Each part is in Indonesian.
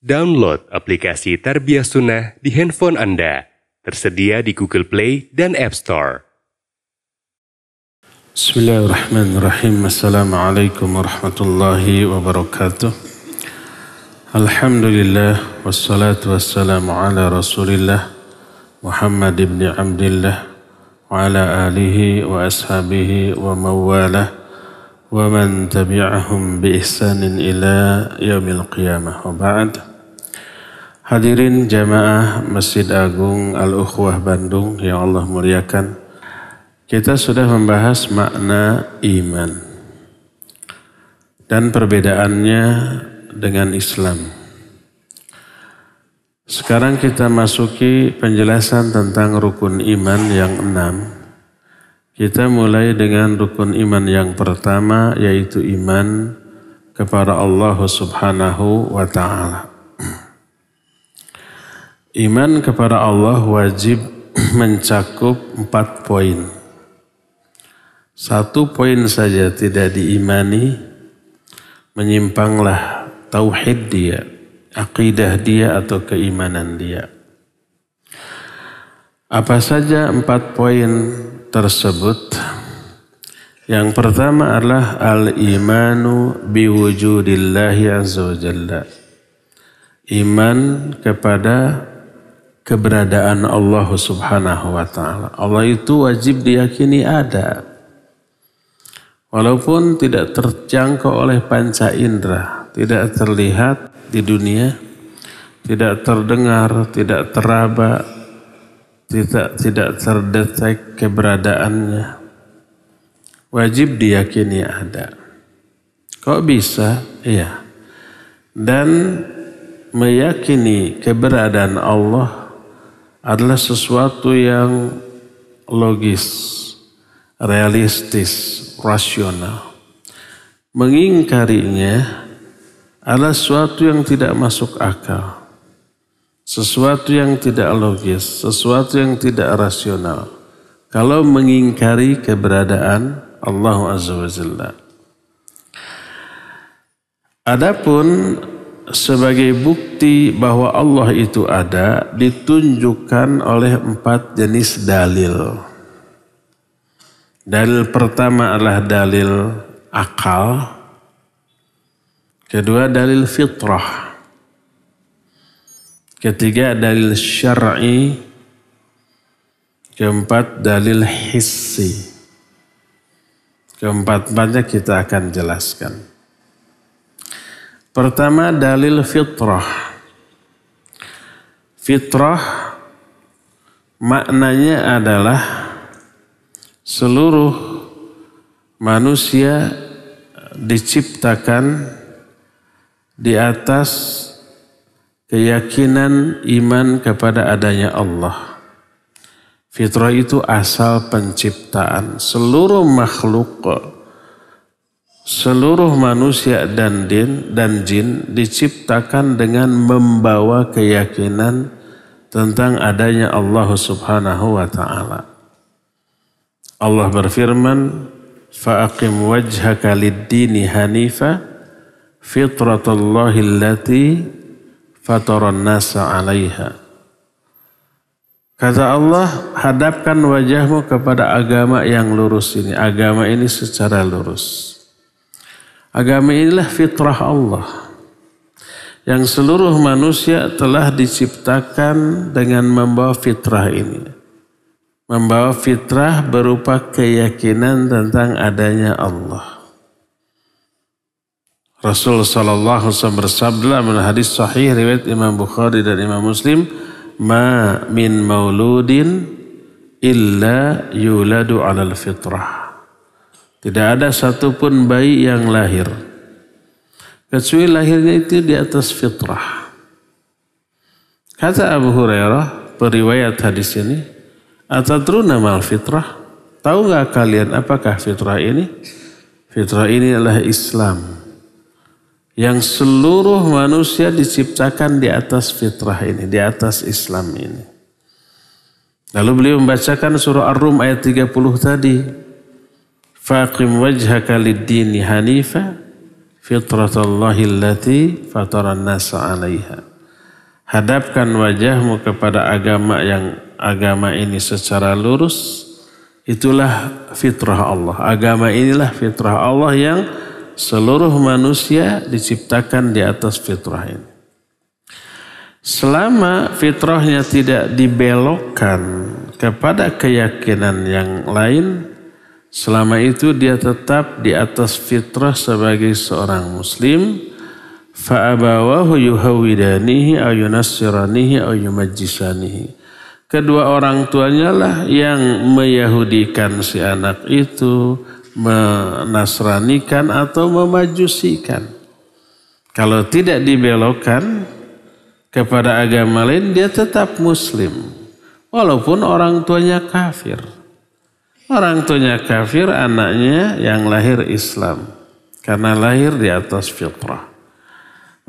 Download aplikasi Tarbiyah Sunnah di handphone Anda. Tersedia di Google Play dan App Store. Bismillahirrahmanirrahim. Assalamualaikum warahmatullahi wabarakatuh. Alhamdulillah wassalatu wassalamu ala Rasulillah Muhammad ibn Abdillah wa ala alihi wa ashabihi wa mawalah wa man tabi'ahum bi ihsanin ila yaumil qiyamah. Wa ba'd. Hadirin jamaah Masjid Agung Al-Ukhwah Bandung yang Allah muliakan. Kita sudah membahas makna iman dan perbedaannya dengan Islam. Sekarang kita masuki penjelasan tentang rukun iman yang 6. Kita mulai dengan rukun iman yang pertama, yaitu iman kepada Allah Subhanahu wa Ta'ala. Iman kepada Allah wajib mencakup 4 poin. 1 poin saja tidak diimani, menyimpanglah tauhid dia, akidah dia atau keimanan dia. Apa saja 4 poin tersebut? Yang pertama adalah al-imanu biwujudillahi azza wa jalla. Iman kepada keberadaan Allah Subhanahu wa Ta'ala. Allah itu wajib diyakini ada. Walaupun tidak terjangkau oleh panca indera, tidak terlihat di dunia, tidak terdengar, tidak teraba, tidak terdetek keberadaannya. Wajib diyakini ada. Kok bisa? Iya. Dan meyakini keberadaan Allah adalah sesuatu yang logis, realistis, rasional. Mengingkarinya adalah sesuatu yang tidak masuk akal, sesuatu yang tidak logis, sesuatu yang tidak rasional. Kalau mengingkari keberadaan Allah Azza wa Jalla. Adapun sebagai bukti bahwa Allah itu ada ditunjukkan oleh 4 jenis dalil. Dalil pertama adalah dalil akal. Kedua dalil fitrah. Ketiga dalil syar'i. Keempat dalil hissi. Keempat-empatnya kita akan jelaskan. Pertama dalil fitrah. Fitrah maknanya adalah seluruh manusia diciptakan di atas keyakinan iman kepada adanya Allah. Fitrah itu asal penciptaan. Seluruh makhluk, seluruh manusia dan jin diciptakan dengan membawa keyakinan tentang adanya Allah Subhanahu wa Ta'ala. Allah berfirman, "Fa'aqim wajhaka lid-dini hanifa fitratallahi allati fataran nasa 'alaiha." Kata Allah, hadapkan wajahmu kepada agama yang lurus ini. Agama ini secara lurus. Agama inilah fitrah Allah yang seluruh manusia telah diciptakan dengan membawa fitrah ini. Membawa fitrah berupa keyakinan tentang adanya Allah. Rasul sallallahu alaihi wasallam bersabda dalam hadis sahih riwayat Imam Bukhari dan Imam Muslim, "Ma min mauludin illa yuladu 'alal fitrah." Tidak ada satupun bayi yang lahir kecuali lahirnya itu di atas fitrah. Kata Abu Hurairah, periwayat hadis ini, "Atadruna mal fitrah?" Tahu nggak kalian apakah fitrah ini? Fitrah ini adalah Islam. Yang seluruh manusia diciptakan di atas fitrah ini, di atas Islam ini. Lalu beliau membacakan surah Ar-Rum ayat 30 tadi. Faqim wajhaka lid-dini hanifa fitratallahi allati fataran nasa 'alaiha. hadapkan wajahmu kepada agama ini secara lurus. Itulah fitrah Allah. Agama inilah fitrah Allah yang seluruh manusia diciptakan di atas fitrah ini. Selama fitrahnya tidak dibelokkan kepada keyakinan yang lain, selama itu dia tetap di atas fitrah sebagai seorang muslim. Fa'abawahu yuhawidanihi aw yunassiranihi aw yumajjisanihi. Kedua orang tuanya lah yang meyahudikan si anak itu, menasranikan atau memajusikan. Kalau tidak dibelokkan kepada agama lain, dia tetap muslim. Walaupun orang tuanya kafir. Orang tuanya kafir, anaknya yang lahir Islam. Karena lahir di atas fitrah.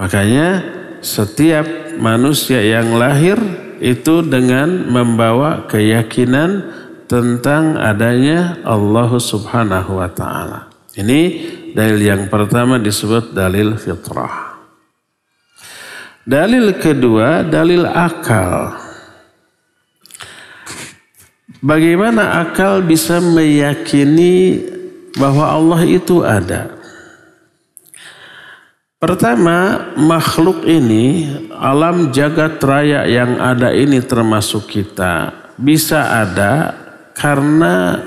Makanya setiap manusia yang lahir itu dengan membawa keyakinan tentang adanya Allah Subhanahu wa ta'ala. Ini dalil yang pertama disebut dalil fitrah. Dalil kedua, dalil akal. Bagaimana akal bisa meyakini bahwa Allah itu ada? Pertama, makhluk ini, alam jagat raya yang ada ini termasuk kita, bisa ada karena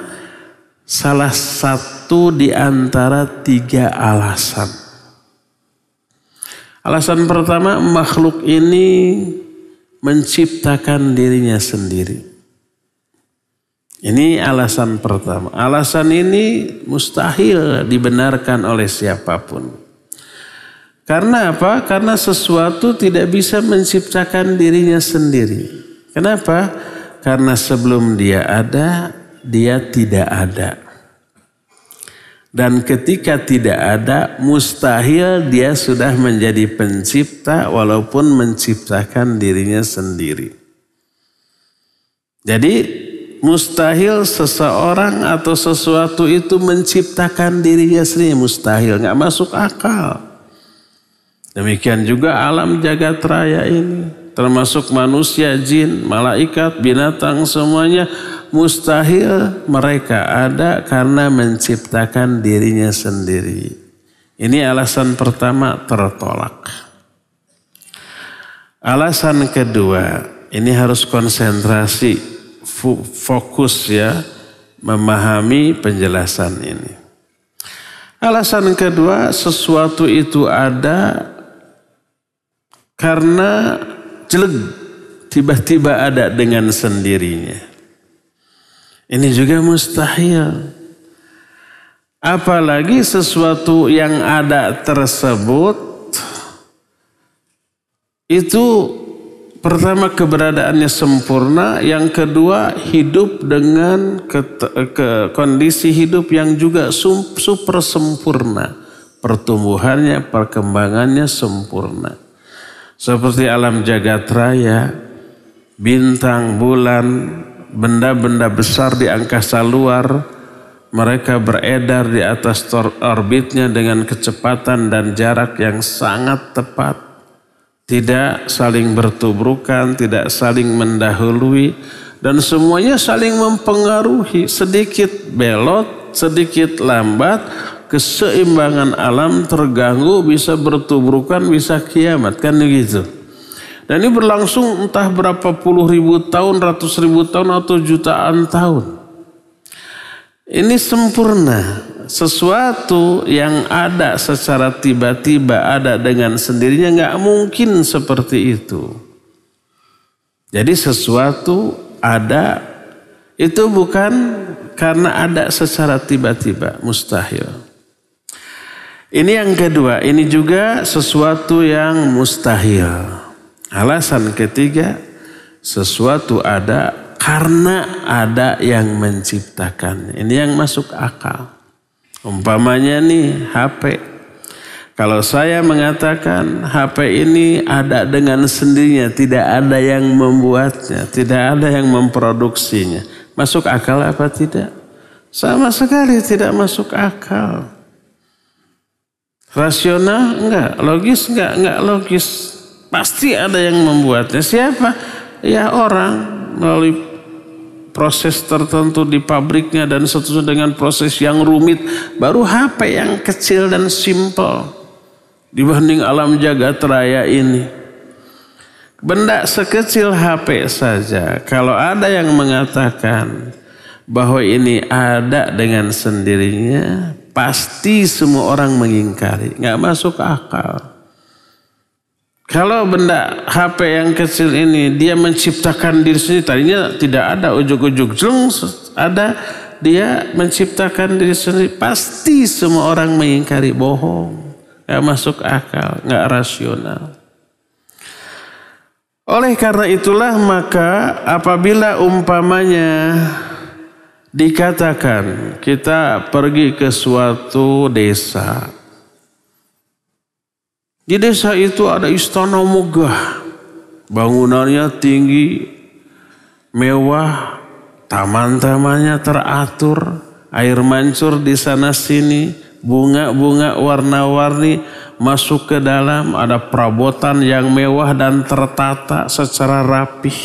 salah satu di antara 3 alasan. Alasan pertama, makhluk ini menciptakan dirinya sendiri. Ini alasan pertama. Alasan ini mustahil dibenarkan oleh siapapun. Karena apa? Karena sesuatu tidak bisa menciptakan dirinya sendiri. Kenapa? Karena sebelum dia ada, dia tidak ada. Dan ketika tidak ada, mustahil dia sudah menjadi pencipta walaupun menciptakan dirinya sendiri. Jadi mustahil seseorang atau sesuatu itu menciptakan dirinya sendiri. Mustahil, nggak masuk akal. Demikian juga alam jagat raya ini, termasuk manusia, jin, malaikat, binatang, semuanya mustahil mereka ada karena menciptakan dirinya sendiri. Ini alasan pertama, tertolak. Alasan kedua, ini harus konsentrasi, fokus ya, memahami penjelasan ini. Alasan kedua, sesuatu itu ada karena jelek, tiba-tiba ada dengan sendirinya. Ini juga mustahil. Apalagi sesuatu yang ada tersebut, itu pertama keberadaannya sempurna, yang kedua hidup dengan kondisi hidup yang juga super sempurna. Pertumbuhannya, perkembangannya sempurna. Seperti alam jagat raya, bintang, bulan, benda-benda besar di angkasa luar, mereka beredar di atas orbitnya dengan kecepatan dan jarak yang sangat tepat. Tidak saling bertubrukan, tidak saling mendahului, dan semuanya saling mempengaruhi. Sedikit belot, sedikit lambat, keseimbangan alam terganggu, bisa bertubrukan, bisa kiamat, kan begitu. Dan ini berlangsung entah berapa puluh ribu tahun, ratus ribu tahun atau jutaan tahun. Ini sempurna. Sesuatu yang ada secara tiba-tiba, ada dengan sendirinya, nggak mungkin seperti itu. Jadi sesuatu ada itu bukan karena ada secara tiba-tiba, mustahil. Ini yang kedua, ini juga sesuatu yang mustahil. Alasan ketiga, sesuatu ada karena ada yang menciptakan. Ini yang masuk akal. Umpamanya nih HP. Kalau saya mengatakan HP ini ada dengan sendirinya, tidak ada yang membuatnya, tidak ada yang memproduksinya. Masuk akal apa tidak? Sama sekali tidak masuk akal. Rasional enggak, logis enggak logis. Pasti ada yang membuatnya. Siapa? Ya orang melalui proses tertentu di pabriknya dan seterusnya dengan proses yang rumit. Baru HP yang kecil dan simple dibanding alam jagat raya ini. Benda sekecil HP saja, kalau ada yang mengatakan bahwa ini ada dengan sendirinya, pasti semua orang mengingkari, nggak masuk akal. Kalau benda HP yang kecil ini dia menciptakan diri sendiri, tadinya tidak ada, ujuk-ujuk jeng ada, dia menciptakan diri sendiri, pasti semua orang mengingkari, bohong, nggak masuk akal, nggak rasional. Oleh karena itulah maka apabila umpamanya dikatakan kita pergi ke suatu desa. Di desa itu ada istana megah. Bangunannya tinggi, mewah, taman-tamannya teratur, air mancur di sana sini, bunga-bunga warna-warni masuk ke dalam, ada perabotan yang mewah dan tertata secara rapih.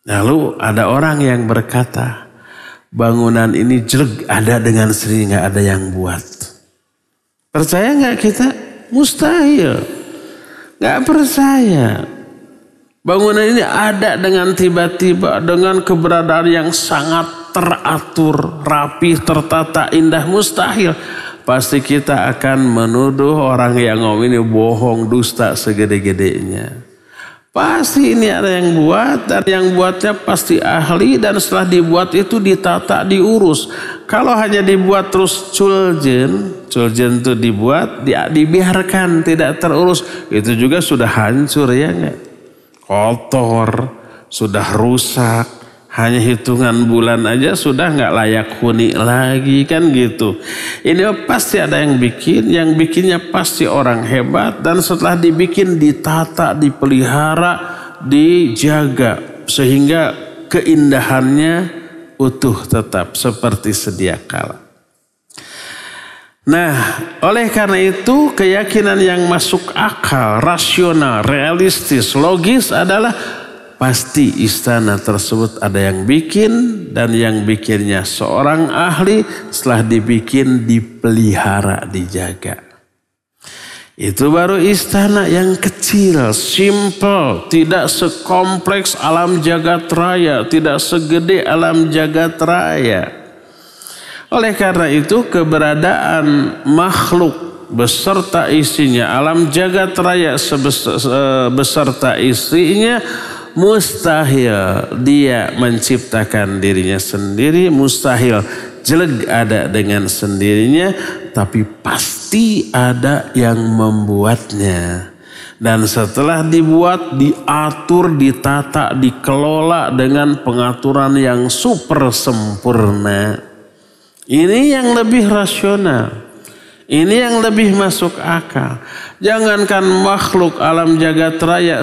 Lalu ada orang yang berkata, bangunan ini jelek, ada dengan sendiri, nggak ada yang buat. Percaya nggak kita? Mustahil. Nggak percaya. Bangunan ini ada dengan tiba-tiba, dengan keberadaan yang sangat teratur, rapih, tertata, indah, mustahil. Pasti kita akan menuduh orang yang ngomong ini bohong, dusta segede-gedenya. Pasti ini ada yang buat, dan yang buatnya pasti ahli, dan setelah dibuat itu ditata, diurus. Kalau hanya dibuat terus culjen itu dibuat, dibiarkan tidak terurus, itu juga sudah hancur ya nggak? Kotor, sudah rusak. Hanya hitungan bulan aja sudah nggak layak huni lagi kan gitu. Ini pasti ada yang bikin, yang bikinnya pasti orang hebat, dan setelah dibikin ditata, dipelihara, dijaga sehingga keindahannya utuh tetap seperti sedia kala. Nah, oleh karena itu keyakinan yang masuk akal, rasional, realistis, logis adalah pasti istana tersebut ada yang bikin, dan yang bikinnya seorang ahli, setelah dibikin dipelihara, dijaga. Itu baru istana yang kecil, simple, tidak sekompleks alam jagat raya, tidak segede alam jagat raya. Oleh karena itu keberadaan makhluk beserta isinya, alam jagat raya beserta isinya, mustahil dia menciptakan dirinya sendiri, mustahil jelek ada dengan sendirinya, tapi pasti ada yang membuatnya. Dan setelah dibuat, diatur, ditata, dikelola dengan pengaturan yang super sempurna. Ini yang lebih rasional. Ini yang lebih masuk akal. Jangankan makhluk alam jagat raya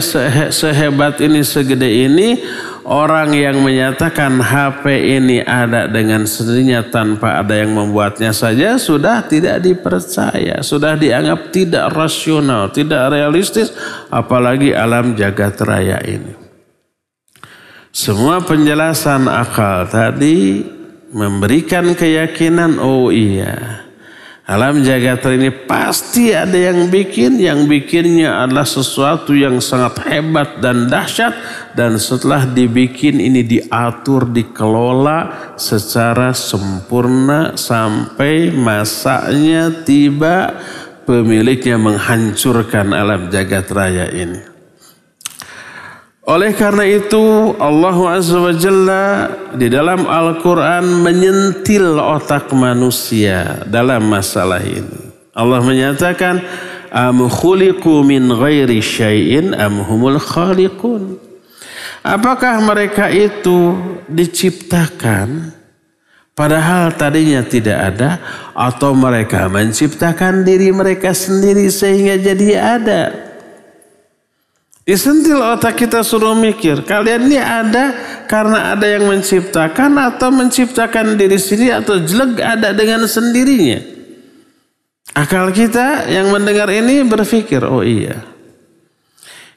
sehebat ini, segede ini, orang yang menyatakan HP ini ada dengan sendirinya tanpa ada yang membuatnya saja sudah tidak dipercaya, sudah dianggap tidak rasional, tidak realistis, apalagi alam jagat raya ini. Semua penjelasan akal tadi memberikan keyakinan, oh iya, alam jagat ini pasti ada yang bikin, yang bikinnya adalah sesuatu yang sangat hebat dan dahsyat, dan setelah dibikin ini diatur, dikelola secara sempurna sampai masanya tiba pemiliknya menghancurkan alam jagat raya ini. Oleh karena itu Allah Azza wa Jalla di dalam Al-Quran menyentil otak manusia dalam masalah ini. Allah menyatakan, am khuliqu min ghairi syai'in am humul khaliqun. Apakah mereka itu diciptakan padahal tadinya tidak ada, atau mereka menciptakan diri mereka sendiri sehingga jadi ada? Disentil otak kita, suruh mikir, kalian ini ada karena ada yang menciptakan, atau menciptakan diri sendiri, atau jelek ada dengan sendirinya? Akal kita yang mendengar ini berpikir, oh iya,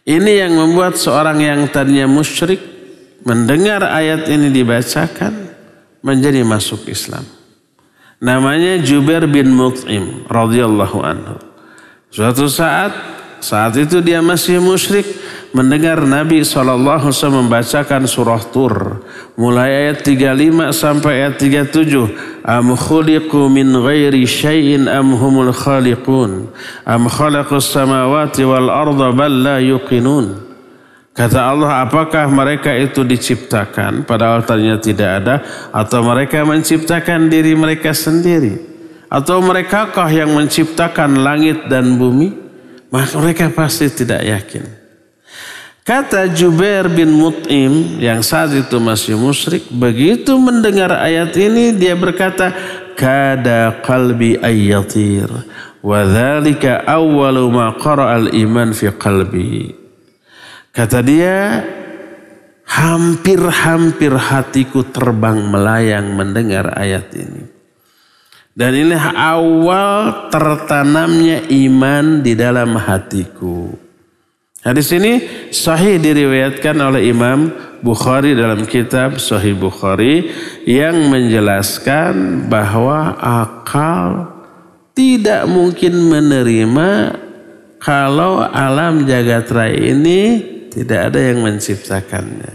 Ini yang membuat seorang yang tadinya musyrik mendengar ayat ini dibacakan menjadi masuk Islam. Namanya Jubair bin Mut'im radhiyallahu anhu. Suatu saat itu dia masih musyrik, mendengar Nabi SAW membacakan surah Tur mulai ayat 35 sampai ayat 37. Am khuliqu min ghairi syai'in am humul khaliqun am khalaqus samawati wal arda bal la yuqinun. Kata Allah, apakah mereka itu diciptakan padahal tadinya tidak ada, atau mereka menciptakan diri mereka sendiri, atau merekakah yang menciptakan langit dan bumi? Maka mereka pasti tidak yakin. Kata Jubair bin Mut'im yang saat itu masih musyrik, begitu mendengar ayat ini dia berkata, kada qalbi ayyatir wa dzalika awwalu ma qara'al iman fi qalbi. Kata dia, hampir-hampir hatiku terbang melayang mendengar ayat ini. Dan ini awal tertanamnya iman di dalam hatiku. Hadis ini sahih diriwayatkan oleh Imam Bukhari dalam kitab Sahih Bukhari yang menjelaskan bahwa akal tidak mungkin menerima kalau alam jagat raya ini tidak ada yang menciptakannya.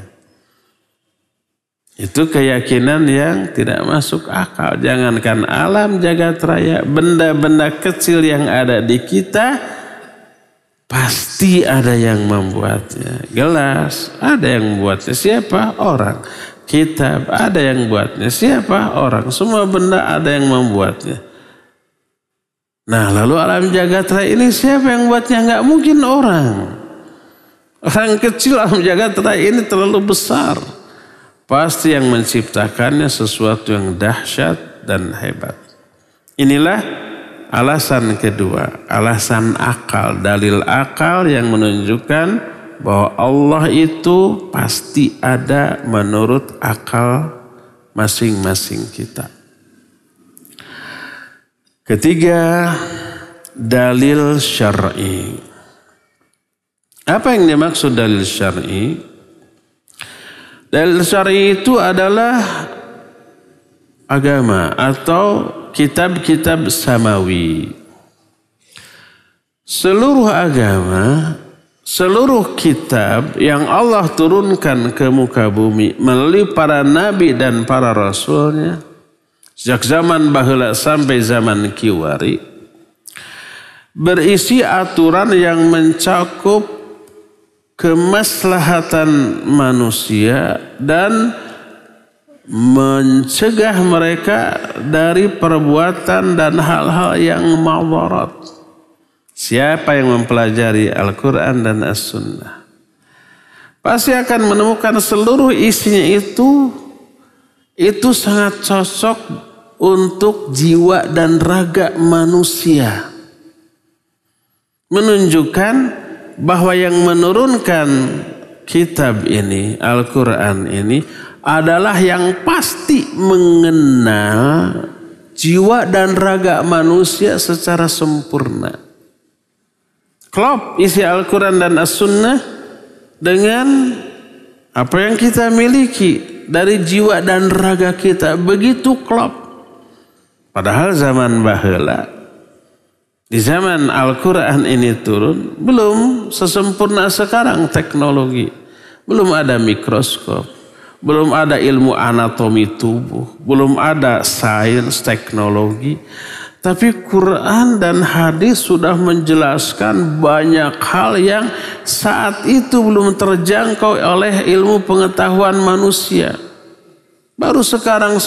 Itu keyakinan yang tidak masuk akal. Jangankan alam jagat raya, benda-benda kecil yang ada di kita pasti ada yang membuatnya. Gelas, ada yang membuatnya. Siapa? Orang. Kitab, ada yang membuatnya. Siapa? Orang. Semua benda ada yang membuatnya. Nah, lalu alam jagat raya ini siapa yang membuatnya? Nggak mungkin orang. Orang kecil alam jagat raya ini terlalu besar. Pasti yang menciptakannya sesuatu yang dahsyat dan hebat. Inilah alasan kedua, alasan akal, dalil akal yang menunjukkan bahwa Allah itu pasti ada menurut akal masing-masing kita. Ketiga, dalil syar'i. Apa yang dimaksud dalil syar'i? Dalil syar'i itu adalah agama atau kitab-kitab samawi. Seluruh agama, seluruh kitab yang Allah turunkan ke muka bumi melalui para nabi dan para rasulnya, sejak zaman baheula sampai zaman kiwari, berisi aturan yang mencakup kemaslahatan manusia dan mencegah mereka dari perbuatan dan hal-hal yang madarat. Siapa yang mempelajari Al-Quran dan As-Sunnah pasti akan menemukan seluruh isinya itu sangat cocok untuk jiwa dan raga manusia. Menunjukkan bahwa yang menurunkan kitab ini, Al-Quran ini, adalah yang pasti mengenal jiwa dan raga manusia secara sempurna. Klop isi Al-Quran dan As-Sunnah dengan apa yang kita miliki dari jiwa dan raga kita. Begitu klop. Padahal zaman baheula, di zaman Al-Quran ini turun, belum sesempurna sekarang teknologi. Belum ada mikroskop, belum ada ilmu anatomi tubuh, belum ada sains teknologi. Tapi Quran dan hadis sudah menjelaskan banyak hal yang saat itu belum terjangkau oleh ilmu pengetahuan manusia. Baru sekarang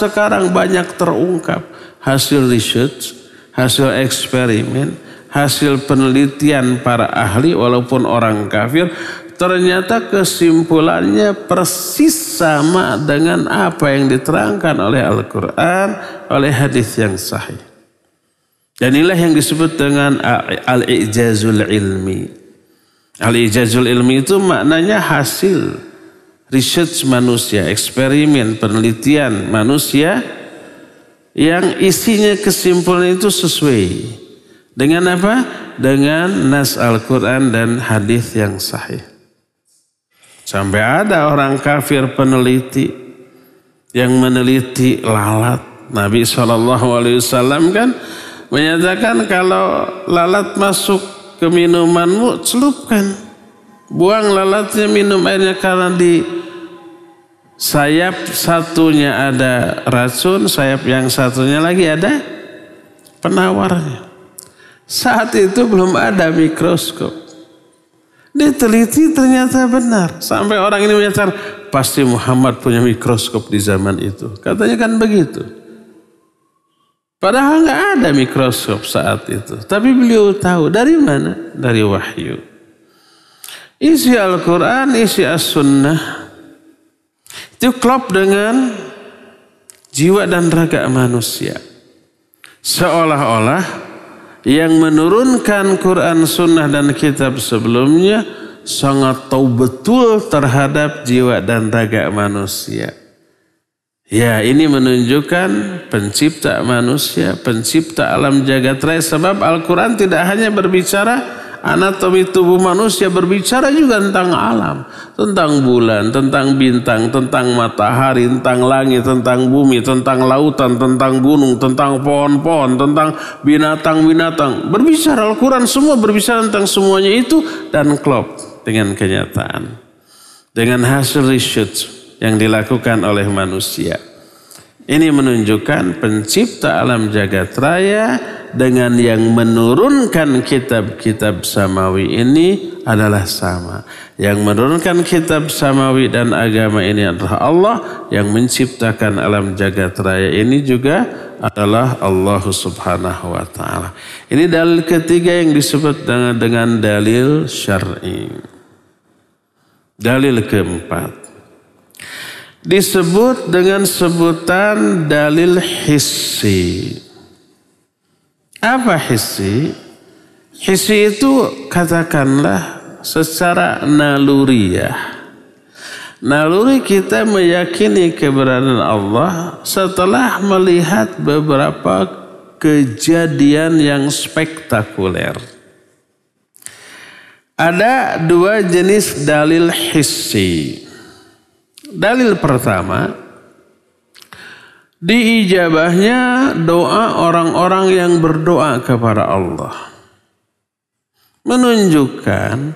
banyak terungkap hasil research, hasil eksperimen, hasil penelitian para ahli walaupun orang kafir, ternyata kesimpulannya persis sama dengan apa yang diterangkan oleh Al-Quran, oleh hadis yang sahih. Dan inilah yang disebut dengan al-i'jazul ilmi. Al-i'jazul ilmi itu maknanya hasil research manusia, eksperimen, penelitian manusia yang isinya kesimpulan itu sesuai dengan apa? Dengan nas Al-Quran dan hadis yang sahih. Sampai ada orang kafir peneliti yang meneliti lalat. Nabi SAW kan menyatakan kalau lalat masuk ke minumanmu, celupkan. Buang lalatnya, minum airnya, karena di sayap satunya ada racun, sayap yang satunya lagi ada penawarnya. Saat itu belum ada mikroskop. Diteliti ternyata benar. Sampai orang ini menyatakan pasti Muhammad punya mikroskop di zaman itu. Katanya kan begitu. Padahal nggak ada mikroskop saat itu. Tapi beliau tahu dari mana? Dari wahyu. Isi Al-Quran, isi As-Sunnah itu klop dengan jiwa dan raga manusia. Seolah-olah yang menurunkan Quran, Sunnah dan kitab sebelumnya sangat tahu betul terhadap jiwa dan raga manusia. Ya, ini menunjukkan pencipta manusia, pencipta alam jagat raya. Sebab Al-Quran tidak hanya berbicara anatomi tubuh manusia, berbicara juga tentang alam, tentang bulan, tentang bintang, tentang matahari, tentang langit, tentang bumi, tentang lautan, tentang gunung, tentang pohon-pohon, tentang binatang-binatang. Berbicara Al-Quran, semua berbicara tentang semuanya itu dan klop dengan kenyataan, dengan hasil research yang dilakukan oleh manusia. Ini menunjukkan pencipta alam jagat raya dengan yang menurunkan kitab-kitab samawi ini adalah sama. Yang menurunkan kitab samawi dan agama ini adalah Allah. Yang menciptakan alam jagat raya ini juga adalah Allah Subhanahu wa ta'ala. Ini dalil ketiga yang disebut dengan dalil syar'i. Dalil keempat disebut dengan sebutan dalil hissi. Apa hissi? Hissi itu katakanlah secara naluriah. Naluri kita meyakini keberadaan Allah setelah melihat beberapa kejadian yang spektakuler. Ada dua jenis dalil hissi. Dalil pertama, diijabahnya doa orang-orang yang berdoa kepada Allah. Menunjukkan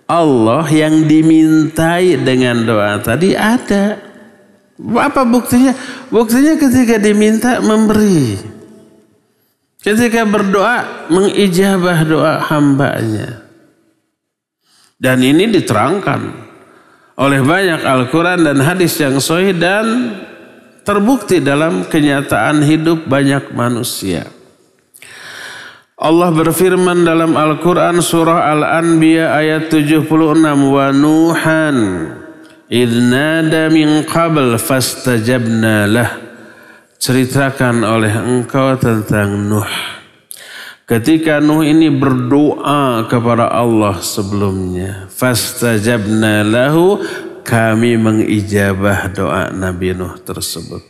Allah yang dimintai dengan doa tadi ada. Apa buktinya? Buktinya ketika diminta memberi. Ketika berdoa mengijabah doa hambanya. Dan ini diterangkan oleh banyak Al-Quran dan hadis yang sahih dan terbukti dalam kenyataan hidup banyak manusia. Allah berfirman dalam Al-Quran surah Al-Anbiya ayat 76, wa Nuhan idh nada min qabl fastajabna lah. Ceritakan oleh engkau tentang Nuh. Ketika Nuh ini berdoa kepada Allah sebelumnya, fastajabna lahu, kami mengijabah doa Nabi Nuh tersebut.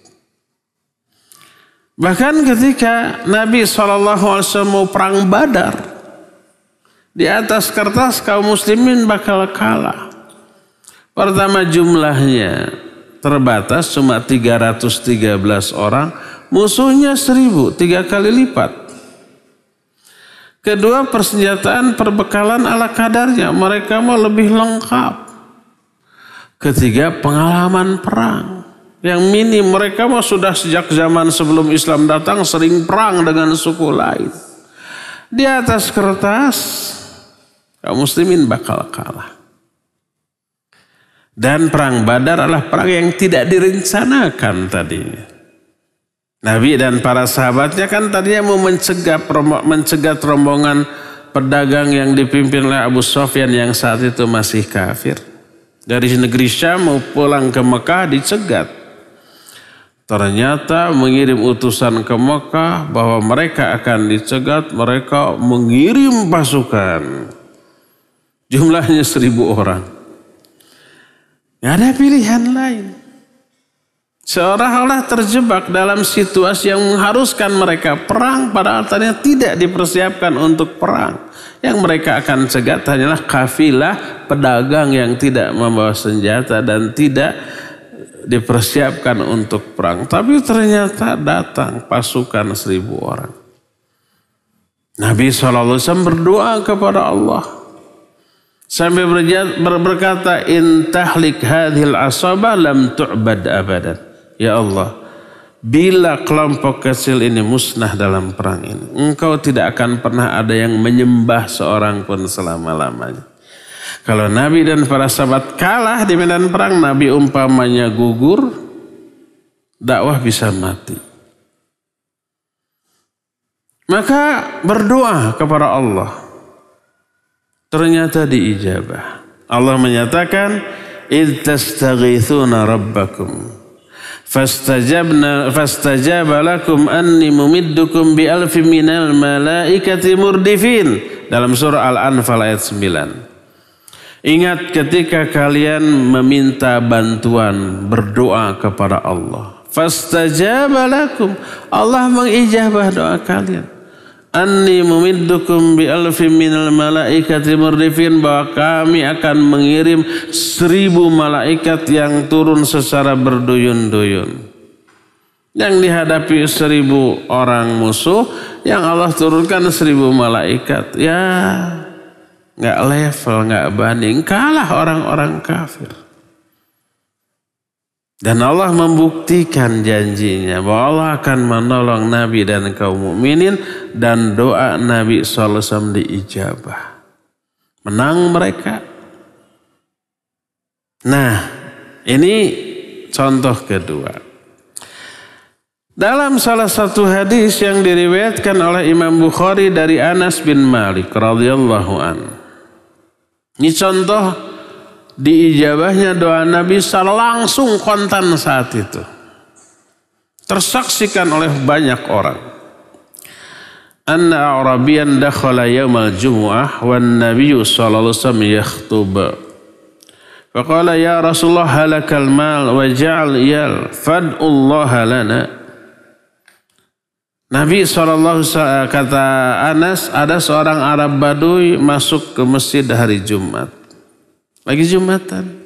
Bahkan ketika Nabi SAW mau perang Badar, di atas kertas kaum muslimin bakal kalah. Pertama jumlahnya terbatas, cuma 313 orang, musuhnya 1000, 3 kali lipat. Kedua, persenjataan perbekalan ala kadarnya, mereka mau lebih lengkap. Ketiga, pengalaman perang yang minim, mereka mau sudah sejak zaman sebelum Islam datang sering perang dengan suku lain. Di atas kertas kaum muslimin bakal kalah. Dan perang Badar adalah perang yang tidak direncanakan tadinya. Nabi dan para sahabatnya kan tadinya mau mencegat rombongan pedagang yang dipimpin oleh Abu Sufyan yang saat itu masih kafir. Dari negeri Syam mau pulang ke Mekah dicegat. Ternyata mengirim utusan ke Mekah bahwa mereka akan dicegat, mereka mengirim pasukan. Jumlahnya 1000 orang. Gak ada pilihan lain. Seolah-olah terjebak dalam situasi yang mengharuskan mereka perang, padahal ternyata tidak dipersiapkan untuk perang. Yang mereka akan cegat hanyalah kafilah pedagang yang tidak membawa senjata dan tidak dipersiapkan untuk perang. Tapi ternyata datang pasukan 1.000 orang. Nabi SAW berdoa kepada Allah sampai berkata, in tahlik hadhil asabah lam tu'bad abadan. Ya Allah, bila kelompok kecil ini musnah dalam perang ini, engkau tidak akan pernah ada yang menyembah seorang pun selama-lamanya. Kalau Nabi dan para sahabat kalah di medan perang, Nabi umpamanya gugur, dakwah bisa mati. Maka berdoa kepada Allah. Ternyata diijabah. Allah menyatakan, idh tastaghithuna rabbakum fastajaba lakum anni mumiddukum bi alfin minal malaikati murdifin. Dalam surah Al-Anfal ayat 9. Ingat ketika kalian meminta bantuan, berdoa kepada Allah. Fastajaba lakum. Allah mengijabah doa kalian. Anni mumiddukum bi alfin minal malaikati murdifin, bahwa kami akan mengirim 1.000 malaikat yang turun secara berduyun-duyun. Yang dihadapi 1.000 orang musuh, yang Allah turunkan 1.000 malaikat. Ya, nggak level, nggak banding, kalah orang-orang kafir. Dan Allah membuktikan janjinya bahwa Allah akan menolong Nabi dan kaum mukminin, dan doa Nabi SAW diijabah. Menang mereka. Nah, ini contoh kedua. Dalam salah satu hadis yang diriwayatkan oleh Imam Bukhari dari Anas bin Malik radhiyallahu anhu. Ini contoh diijabahnya doa Nabi secara langsung kontan saat itu. Tersaksikan oleh banyak orang. Anna Arabiyan dakhala yaumal jumu'ah wan Nabi sallallahu alaihi wasallam yakhthub. Faqala ya Rasulullah halakal mal wa ja'al iyal fad'ullaha lana. Nabi SAW, kata Anas, ada seorang Arab Baduy masuk ke masjid hari Jumat. Lagi Jumatan.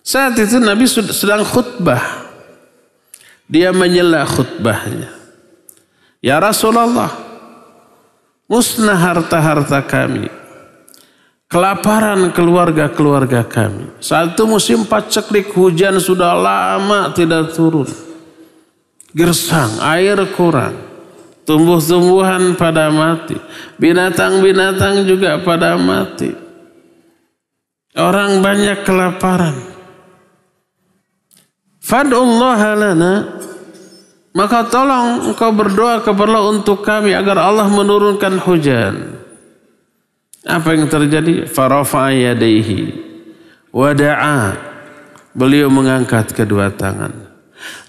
Saat itu Nabi sedang khutbah. Dia menyela khutbahnya. Ya Rasulullah, musnah harta-harta kami. Kelaparan keluarga-keluarga kami. Saat itu musim paceklik, hujan sudah lama tidak turun. Gersang, air kurang. Tumbuh-tumbuhan pada mati. Binatang-binatang juga pada mati. Orang banyak kelaparan. Fad'ullaha lana. Maka tolong engkau berdoa kepada Allah untuk kami agar Allah menurunkan hujan. Apa yang terjadi? Farafa'a yadaihi wa da'a. Beliau mengangkat kedua tangan.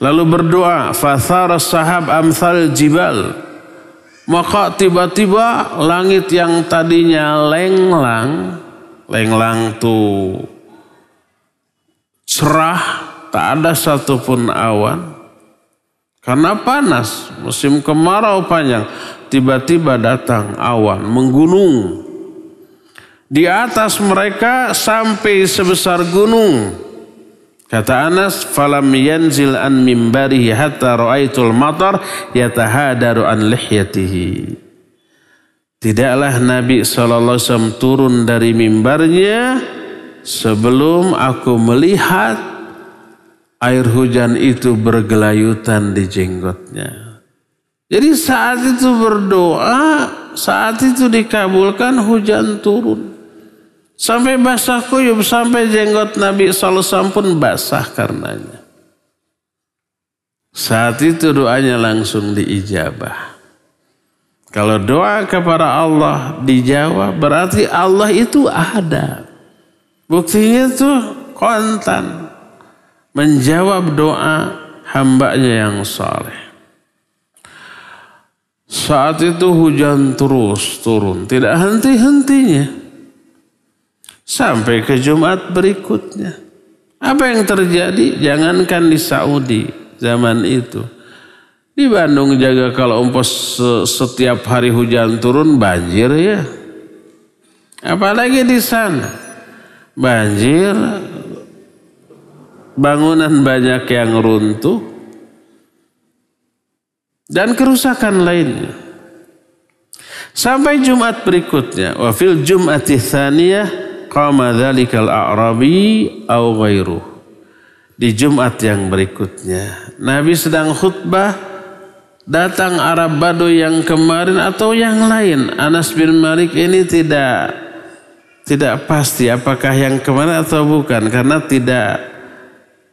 Lalu berdoa, fathara sahab amsal jibal. Maka tiba-tiba langit yang tadinya lenglang tuh cerah, tak ada satupun awan. Karena panas, musim kemarau panjang, tiba-tiba datang awan menggunung. Di atas mereka sampai sebesar gunung. Kata Anas, falam yanzil an mimbarihi hatta ra'aitul matar yatahadaru an lihyatihi. Tidaklah Nabi SAW turun dari mimbarnya sebelum aku melihat air hujan itu bergelayutan di jenggotnya. Jadi saat itu berdoa, saat itu dikabulkan, hujan turun. Sampai basah kuyup, sampai jenggot Nabi SAW pun basah karenanya. Saat itu doanya langsung diijabah. Kalau doa kepada Allah dijawab, berarti Allah itu ada. Buktinya tuh kontan. Menjawab doa hambanya yang saleh. Saat itu hujan terus turun, tidak henti-hentinya. Sampai ke Jumat berikutnya. Apa yang terjadi? Jangankan di Saudi zaman itu. Di Bandung jaga kalau umpos setiap hari hujan turun banjir ya. Apalagi di sana. Banjir, bangunan banyak yang runtuh, dan kerusakan lainnya. Sampai Jumat berikutnya, wa fil jum'ati tsaniyah qama dzalikal a'rabi aw ghairuh. Di Jumat yang berikutnya, Nabi sedang khutbah, datang Arab Baduy yang kemarin atau yang lain. Anas bin Malik ini tidak pasti apakah yang kemarin atau bukan, karena tidak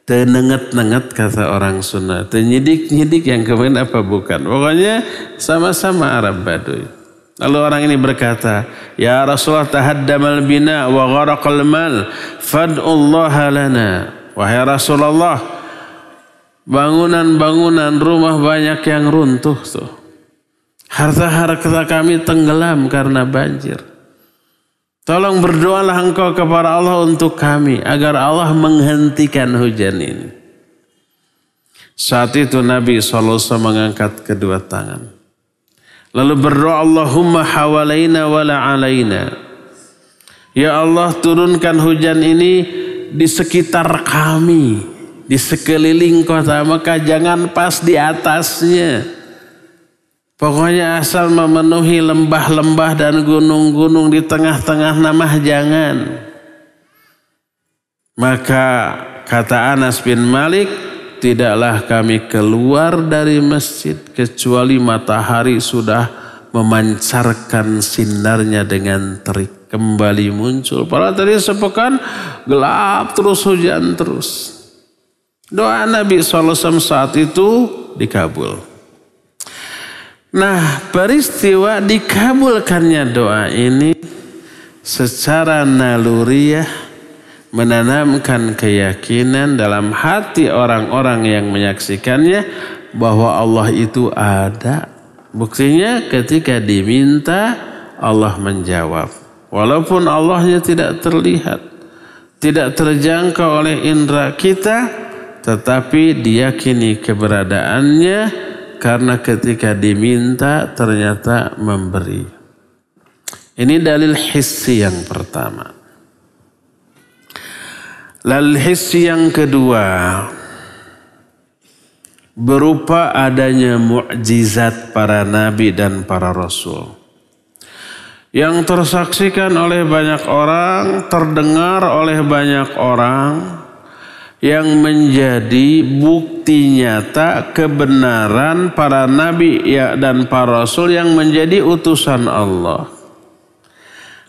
tenenget-nenget kata orang Sunda. Tenyidik-nyidik yang kemarin apa bukan. Pokoknya sama-sama Arab Baduy. Lalu orang ini berkata, ya Rasulullah, tahaddamal bina wa gharaqal mal fad'ullaha lana. Wahai Rasulullah, bangunan-bangunan rumah banyak yang runtuh tuh. Harta-harta kami tenggelam karena banjir. Tolong berdoalah engkau kepada Allah untuk kami agar Allah menghentikan hujan ini. Saat itu Nabi SAW mengangkat kedua tangan. Lalu berdoa, Allahumma hawalaina wala alaina. Ya Allah, turunkan hujan ini di sekitar kami, di sekeliling kota Mekah, jangan pas di atasnya. Pokoknya asal memenuhi lembah-lembah dan gunung-gunung di tengah-tengah namah jangan. Maka kata Anas bin Malik, tidaklah kami keluar dari masjid kecuali matahari sudah memancarkan sinarnya dengan terik. Kembali muncul. Padahal tadi sepekan gelap terus, hujan terus. Doa Nabi SAW saat itu dikabul. Nah, peristiwa dikabulkannya doa ini secara naluriah menanamkan keyakinan dalam hati orang-orang yang menyaksikannya bahwa Allah itu ada. Buktinya ketika diminta Allah menjawab. Walaupun Allahnya tidak terlihat, tidak terjangkau oleh indera kita, tetapi diyakini keberadaannya karena ketika diminta ternyata memberi. Ini dalil hissi yang pertama. Dalil hissi yang kedua berupa adanya mukjizat para nabi dan para rasul yang tersaksikan oleh banyak orang, terdengar oleh banyak orang, yang menjadi bukti nyata kebenaran para nabi dan para rasul yang menjadi utusan Allah.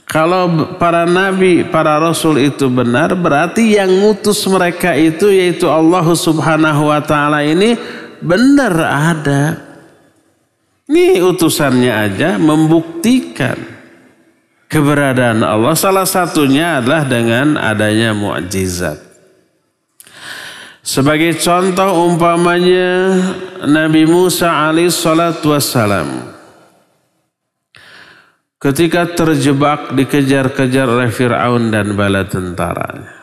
Kalau para nabi, para rasul itu benar, berarti yang ngutus mereka itu yaitu Allah Subhanahu wa taala ini benar ada. Ini utusannya aja membuktikan keberadaan Allah. Salah satunya adalah dengan adanya mukjizat. Sebagai contoh umpamanya Nabi Musa alaihissalatu wassalam ketika terjebak dikejar-kejar oleh Fir'aun dan bala tentaranya.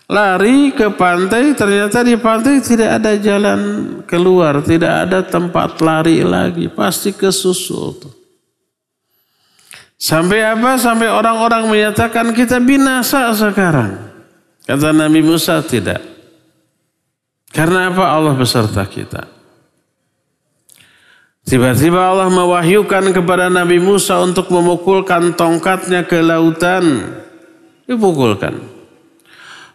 Lari ke pantai, ternyata di pantai tidak ada jalan keluar, tidak ada tempat lari lagi, pasti kesusul tuh. Sampai apa? Sampai orang-orang menyatakan kita binasa sekarang. Kata Nabi Musa tidak. Karena apa? Allah beserta kita. Tiba-tiba Allah mewahyukan kepada Nabi Musa untuk memukulkan tongkatnya ke lautan. Dipukulkan.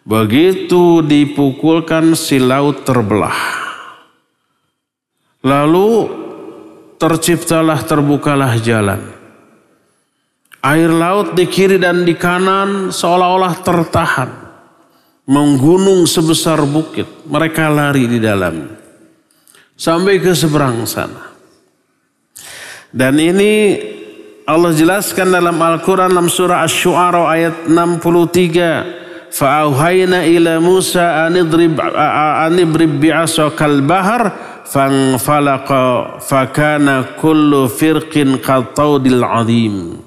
Begitu dipukulkan si laut terbelah. Lalu terbukalah jalan. Air laut di kiri dan di kanan seolah-olah tertahan. Menggunung sebesar bukit. Mereka lari di dalam. Sampai ke seberang sana. Dan ini Allah jelaskan dalam Al-Quran dalam surah Asy-Syu'ara ayat 63. Fa'auhayna ila Musa anidrib bi'asakal bahar fanfalaqa fakana kullu firqin qataudil azim.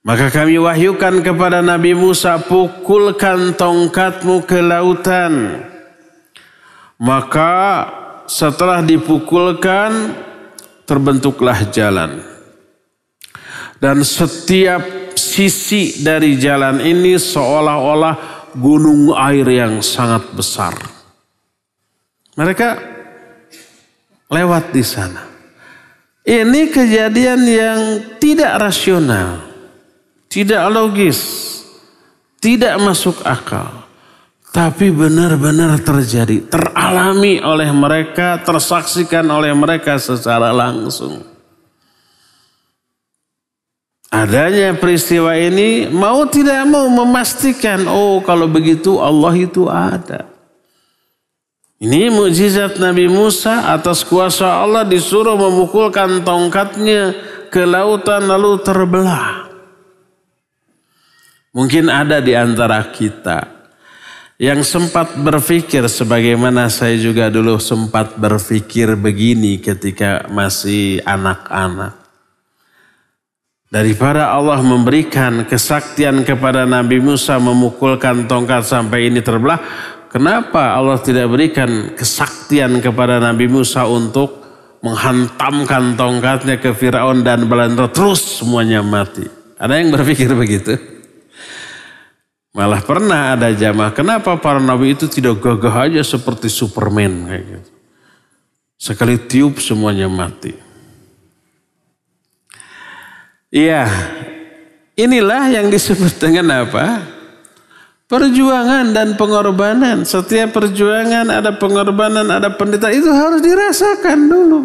Maka kami wahyukan kepada Nabi Musa, pukulkan tongkatmu ke lautan. Maka setelah dipukulkan, terbentuklah jalan. Dan setiap sisi dari jalan ini seolah-olah gunung air yang sangat besar. Mereka lewat di sana. Ini kejadian yang tidak rasional. Tidak logis, tidak masuk akal, tapi benar-benar terjadi, teralami oleh mereka, tersaksikan oleh mereka secara langsung. Adanya peristiwa ini mau tidak mau memastikan, oh kalau begitu Allah itu ada. Ini mukjizat Nabi Musa, atas kuasa Allah disuruh memukulkan tongkatnya ke lautan lalu terbelah. Mungkin ada di antara kita yang sempat berpikir sebagaimana saya juga dulu sempat berpikir begini ketika masih anak-anak. Daripada Allah memberikan kesaktian kepada Nabi Musa memukulkan tongkat sampai ini terbelah, kenapa Allah tidak berikan kesaktian kepada Nabi Musa untuk menghantamkan tongkatnya ke Firaun dan Belanda terus semuanya mati? Ada yang berpikir begitu? Malah pernah ada jamaah, kenapa para nabi itu tidak gagah aja seperti Superman kayak gitu. Sekali tiup semuanya mati. Iya, inilah yang disebut dengan apa? Perjuangan dan pengorbanan. Setiap perjuangan ada pengorbanan, ada penderitaan, itu harus dirasakan dulu.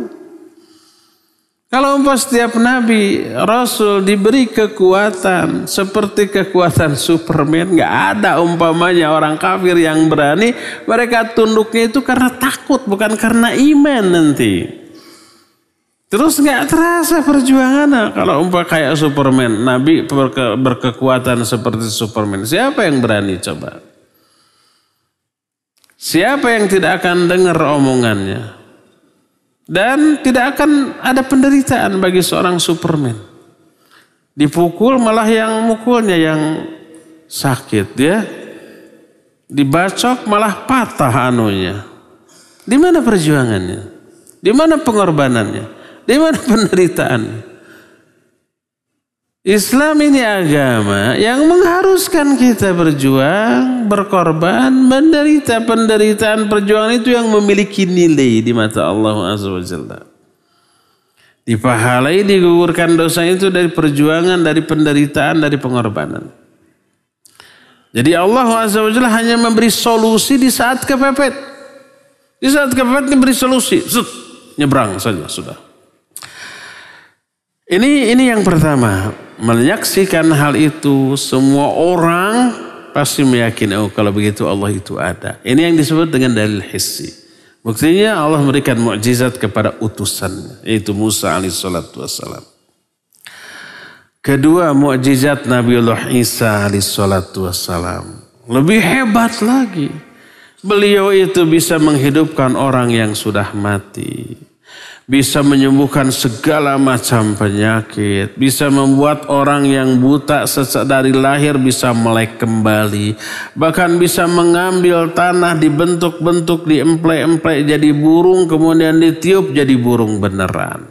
Kalau setiap nabi, rasul diberi kekuatan seperti kekuatan Superman, nggak ada umpamanya orang kafir yang berani, mereka tunduknya itu karena takut, bukan karena iman nanti. Terus nggak terasa perjuangan kalau kayak Superman, nabi berkekuatan seperti Superman. Siapa yang berani coba? Siapa yang tidak akan dengar omongannya? Dan tidak akan ada penderitaan bagi seorang Superman. Dipukul malah yang mukulnya yang sakit ya. Dibacok malah patah anunya. Di mana perjuangannya? Di mana pengorbanannya? Di mana penderitaannya? Islam ini agama yang mengharuskan kita berjuang, berkorban, menderita. Penderitaan perjuangan itu yang memiliki nilai di mata Allah Azza wa Jalla. Dipahalai, digugurkan dosa itu dari perjuangan, dari penderitaan, dari pengorbanan. Jadi Allah Azza wa Jalla hanya memberi solusi di saat kepepet. Di saat kepepet diberi solusi, nyebrang saja sudah. Ini yang pertama, menyaksikan hal itu semua orang pasti meyakini, oh kalau begitu Allah itu ada. Ini yang disebut dengan dalil hissi. Buktinya Allah memberikan mukjizat kepada utusannya, yaitu Musa alaihissalatu wassalam. Kedua, mukjizat Nabiullah Isa alaihissalatu wassalam. Lebih hebat lagi. Beliau itu bisa menghidupkan orang yang sudah mati. Bisa menyembuhkan segala macam penyakit. Bisa membuat orang yang buta dari lahir bisa melek kembali. Bahkan bisa mengambil tanah dibentuk-bentuk, diemplek-emplek jadi burung. Kemudian ditiup jadi burung beneran.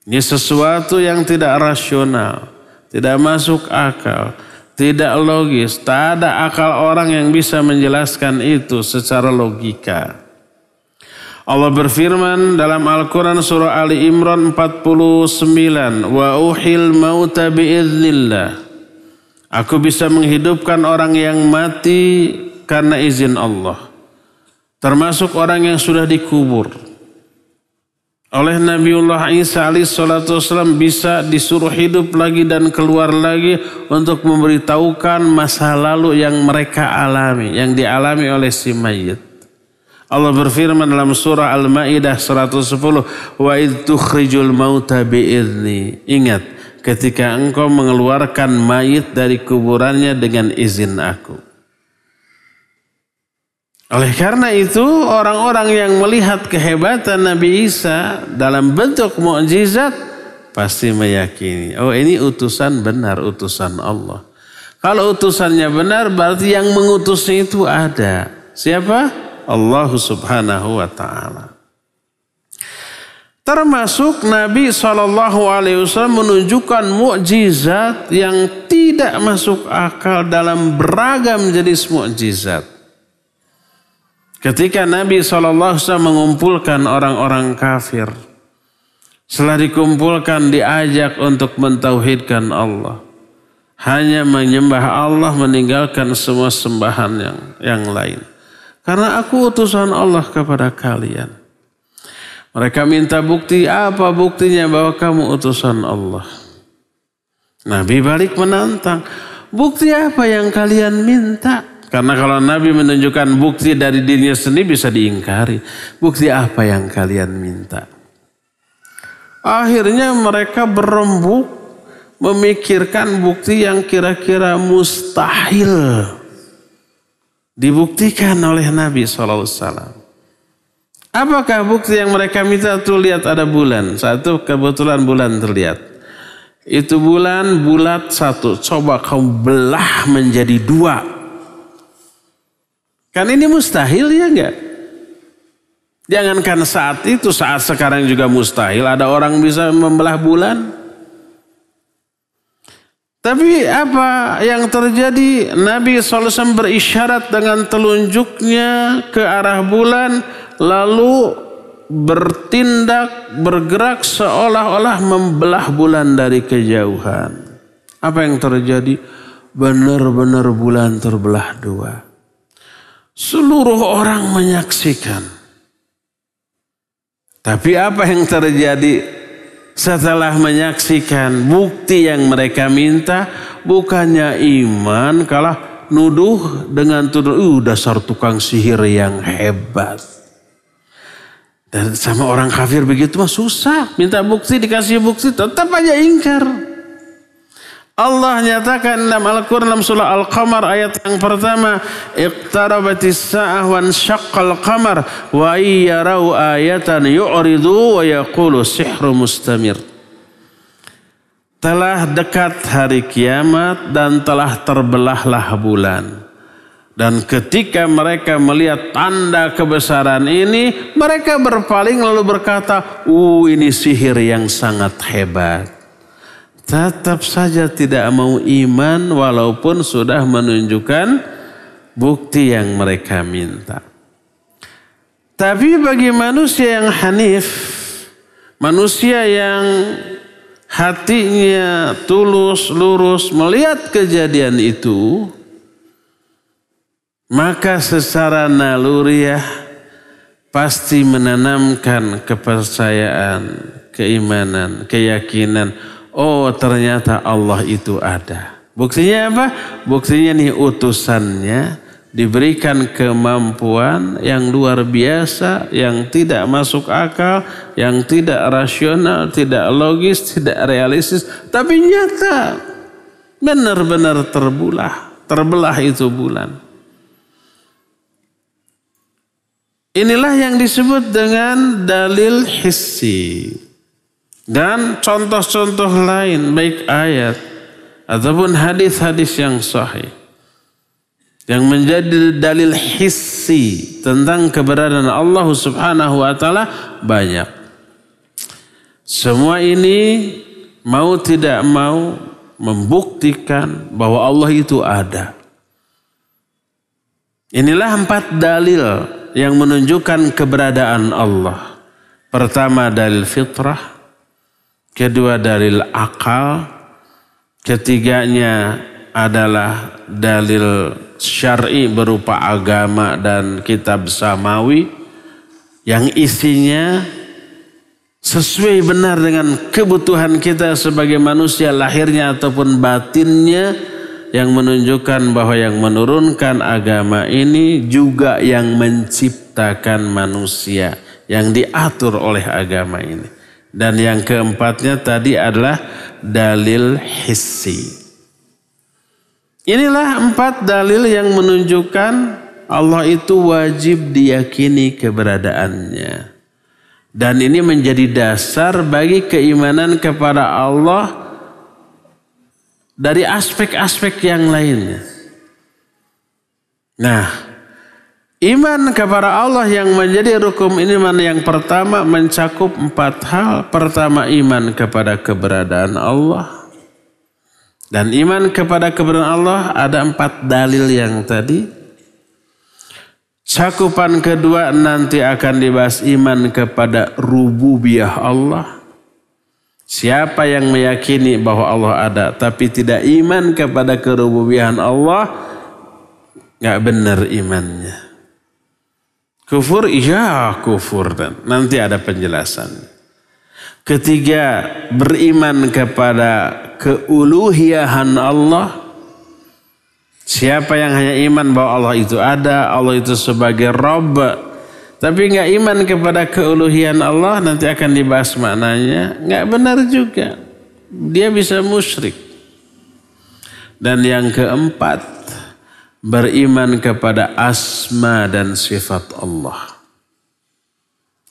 Ini sesuatu yang tidak rasional. Tidak masuk akal. Tidak logis. Tak ada akal orang yang bisa menjelaskan itu secara logika. Allah berfirman dalam Al-Quran surah Ali Imran 49. Wa uhil mauta biiznillah. Aku bisa menghidupkan orang yang mati karena izin Allah. Termasuk orang yang sudah dikubur. Oleh Nabiullah Isa alaihissalam bisa disuruh hidup lagi dan keluar lagi untuk memberitahukan masa lalu yang mereka alami. Yang dialami oleh si mayit. Allah berfirman dalam surah Al-Ma'idah 110, wa idh tukhrijul mauta bi'izni. Ingat, ketika engkau mengeluarkan mayit dari kuburannya dengan izin aku. Oleh karena itu, orang-orang yang melihat kehebatan Nabi Isa dalam bentuk mukjizat pasti meyakini. Oh, ini utusan benar, utusan Allah. Kalau utusannya benar berarti yang mengutusnya itu ada. Siapa? Allah Subhanahu wa ta'ala. Termasuk Nabi SAW menunjukkan mukjizat yang tidak masuk akal dalam beragam jenis mukjizat. Ketika Nabi SAW mengumpulkan orang-orang kafir, setelah dikumpulkan diajak untuk mentauhidkan Allah, hanya menyembah Allah, meninggalkan semua sembahan yang lain. Karena aku utusan Allah kepada kalian. Mereka minta bukti, apa buktinya bahwa kamu utusan Allah? Nabi balik menantang, bukti apa yang kalian minta? Karena kalau Nabi menunjukkan bukti dari dirinya sendiri bisa diingkari. Bukti apa yang kalian minta? Akhirnya mereka berembuk memikirkan bukti yang kira-kira mustahil dibuktikan oleh Nabi SAW. Apakah bukti yang mereka minta? Tuh lihat ada bulan. Satu kebetulan bulan terlihat. Itu bulan bulat satu. Coba kau belah menjadi dua. Kan ini mustahil ya enggak? Jangankan saat itu, saat sekarang juga mustahil. Ada orang bisa membelah bulan. Tapi apa yang terjadi? Nabi SAW berisyarat dengan telunjuknya ke arah bulan. Lalu bertindak, bergerak seolah-olah membelah bulan dari kejauhan. Apa yang terjadi? Benar-benar bulan terbelah dua. Seluruh orang menyaksikan. Tapi apa yang terjadi setelah menyaksikan bukti yang mereka minta? Bukannya iman, kalah nuduh dengan tuduh, dasar tukang sihir yang hebat. Dan sama orang kafir begitu mah susah. Minta bukti, dikasih bukti, tetap aja ingkar. Allah nyatakan dalam Al-Quran dalam surah Al-Qamar ayat yang pertama, iqtarabatis sa'ah wan syaqqal qamar wa iyarau ayatan yu'ridu wa yaqulu sihru mustamir. Telah dekat hari kiamat dan telah terbelahlah bulan. Dan ketika mereka melihat tanda kebesaran ini, mereka berpaling lalu berkata, ini sihir yang sangat hebat. Tetap saja tidak mau iman walaupun sudah menunjukkan bukti yang mereka minta. Tapi bagi manusia yang hanif, manusia yang hatinya tulus, lurus melihat kejadian itu, maka secara naluriah pasti menanamkan kepercayaan, keimanan, keyakinan. Oh, ternyata Allah itu ada. Buktinya apa? Buktinya nih utusannya diberikan kemampuan yang luar biasa, yang tidak masuk akal, yang tidak rasional, tidak logis, tidak realistis, tapi nyata. Benar-benar terbelah itu bulan. Inilah yang disebut dengan dalil hissi. Dan contoh-contoh lain baik ayat ataupun hadis-hadis yang sahih yang menjadi dalil hissi tentang keberadaan Allah Subhanahu wa taala banyak. Semua ini mau tidak mau membuktikan bahwa Allah itu ada. Inilah 4 dalil yang menunjukkan keberadaan Allah. Pertama dalil fitrah, kedua dalil akal, ketiganya adalah dalil syar'i berupa agama dan kitab samawi yang isinya sesuai benar dengan kebutuhan kita sebagai manusia lahirnya ataupun batinnya, yang menunjukkan bahwa yang menurunkan agama ini juga yang menciptakan manusia yang diatur oleh agama ini. Dan yang keempatnya tadi adalah dalil hissi. Inilah 4 dalil yang menunjukkan Allah itu wajib diyakini keberadaannya. Dan ini menjadi dasar bagi keimanan kepada Allah dari aspek-aspek yang lainnya. Nah, iman kepada Allah yang menjadi rukun iman yang pertama mencakup 4 hal. Pertama, iman kepada keberadaan Allah. Dan iman kepada keberadaan Allah ada 4 dalil yang tadi. Cakupan kedua nanti akan dibahas iman kepada rububiyah Allah. Siapa yang meyakini bahwa Allah ada tapi tidak iman kepada kerububiyahan Allah, gak benar imannya. Kufur, iya kufur, dan nanti ada penjelasan. Ketiga, beriman kepada keuluhiyahan Allah. Siapa yang hanya iman bahwa Allah itu ada, Allah itu sebagai Rabb, tapi nggak iman kepada keuluhian Allah, nanti akan dibahas maknanya, nggak benar juga. Dia bisa musyrik. Dan yang keempat, beriman kepada asma dan sifat Allah.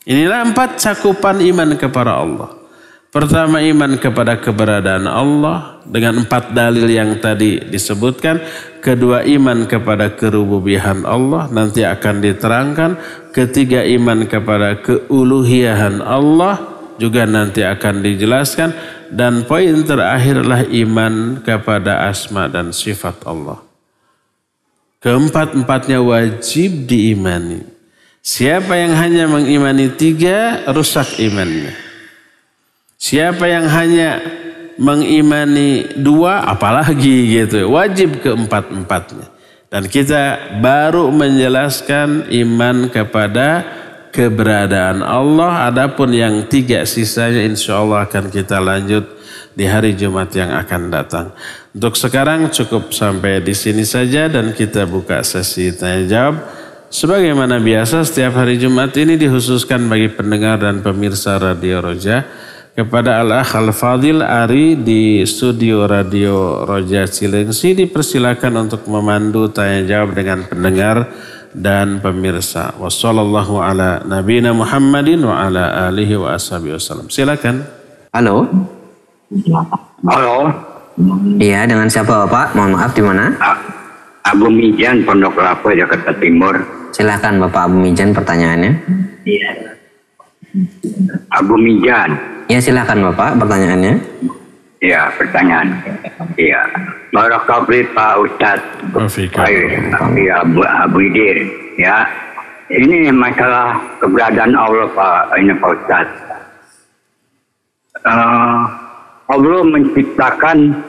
Inilah 4 cakupan iman kepada Allah. Pertama, iman kepada keberadaan Allah dengan 4 dalil yang tadi disebutkan. Kedua, iman kepada kerububiyahan Allah, nanti akan diterangkan. Ketiga, iman kepada keuluhiyahan Allah, juga nanti akan dijelaskan. Dan poin terakhirlah iman kepada asma dan sifat Allah. Keempat-empatnya wajib diimani. Siapa yang hanya mengimani 3, rusak imannya. Siapa yang hanya mengimani 2, apalagi gitu. Wajib keempat-empatnya. Dan kita baru menjelaskan iman kepada keberadaan Allah. Adapun yang 3 sisanya insya Allah akan kita lanjut di hari Jumat yang akan datang. Untuk sekarang cukup sampai di sini saja dan kita buka sesi tanya jawab. Sebagaimana biasa setiap hari Jumat ini dikhususkan bagi pendengar dan pemirsa Radio Roja. Kepada Al-Akh Al-Fadil Ari di studio Radio Roja Cilengsi dipersilakan untuk memandu tanya jawab dengan pendengar dan pemirsa. Wassallallahu ala nabiyina Muhammadin wa ala alihi wa ashabihi wasallam. Silakan. Halo. Halo. Iya, dengan siapa Bapak? Mohon maaf, di mana? Abu Mijan, Pondok Kelapa, Jakarta Timur. Silakan Bapak Abu Mijan, pertanyaannya. Iya. Abu Mijan. Ya, silakan Bapak, pertanyaannya. Ya, pertanyaan. Iya. Barakallahu Pak Ustadz. Ya, Abu Idir. Ya. Ini masalah keberadaan Allah Pak Ustadz. Allah menciptakan,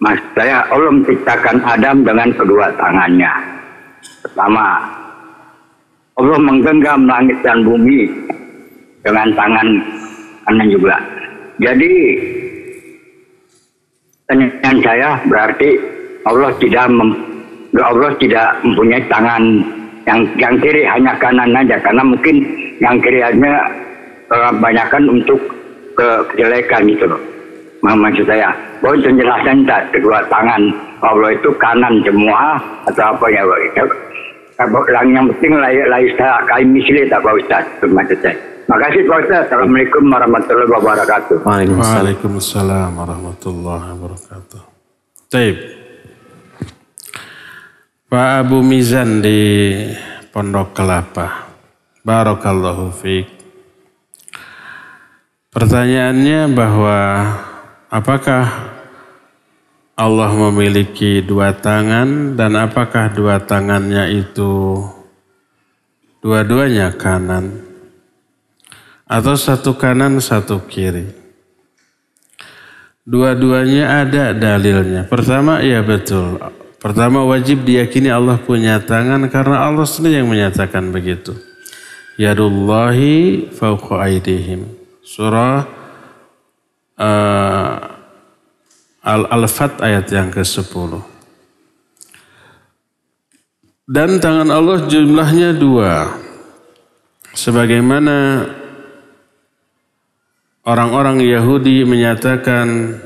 Allah menciptakan Adam dengan kedua tangannya. Pertama, Allah menggenggam langit dan bumi dengan tangan kanan juga. Jadi pertanyaan saya berarti Allah tidak mempunyai tangan yang kiri, hanya kanan aja, karena mungkin yang kiri hanya kebanyakan untuk kejelekan gitu loh. Maksud saya, boleh penjelasan kedua tangan Allah itu kanan semua atau apa ya Pak? Yang penting laisa kain misli tak Pak Ustaz, maksud saya. Makasih Pak Ustaz. Assalamualaikum warahmatullahi wabarakatuh. Waalaikumsalam warahmatullahi wabarakatuh. Baik. Pak Abu Mizan di Pondok Kelapa. Barakallahu fiik. Pertanyaannya bahwa apakah Allah memiliki 2 tangan dan apakah 2 tangannya itu dua-duanya kanan atau 1 kanan 1 kiri? Dua-duanya ada dalilnya. Pertama, ya betul. Pertama, wajib diyakini Allah punya tangan karena Allah sendiri yang menyatakan begitu. Yadullahi fawqa aydihim. Surah Al-Fat ayat yang ke-10. Dan tangan Allah jumlahnya 2. Sebagaimana orang-orang Yahudi menyatakan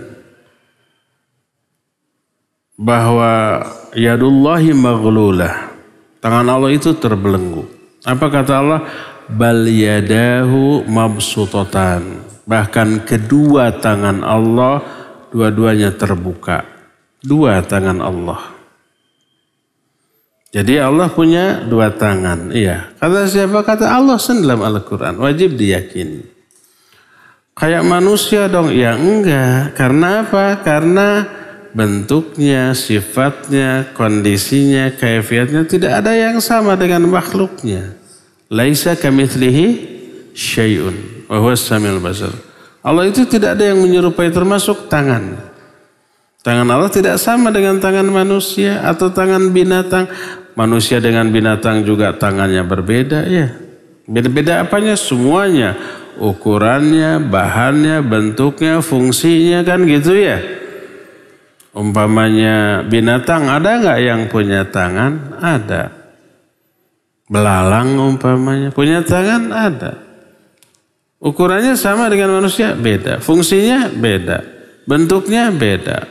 bahwa yadullahi maghlulah. Tangan Allah itu terbelenggu. Apa kata Allah? Bal yadahu mabsutatan. Bahkan kedua tangan Allah dua-duanya terbuka. Dua tangan Allah. Jadi Allah punya dua tangan. Iya. Kata siapa? Kata Allah sendiri dalam Al-Quran. Wajib diyakini. Kayak manusia dong? Ya enggak. Karena apa? Karena bentuknya, sifatnya, kondisinya, kaifiatnya tidak ada yang sama dengan makhluknya. Laisa kamitslihi syai'un wa huwas samiul basir. Allah itu tidak ada yang menyerupai termasuk tangan. Tangan Allah tidak sama dengan tangan manusia atau tangan binatang. Manusia dengan binatang juga tangannya berbeda ya. Beda-beda apanya? Semuanya. Ukurannya, bahannya, bentuknya, fungsinya kan gitu ya. Umpamanya binatang ada nggak yang punya tangan? Ada. Belalang umpamanya punya tangan? Ada. Ukurannya sama dengan manusia? Beda. Fungsinya beda. Bentuknya beda.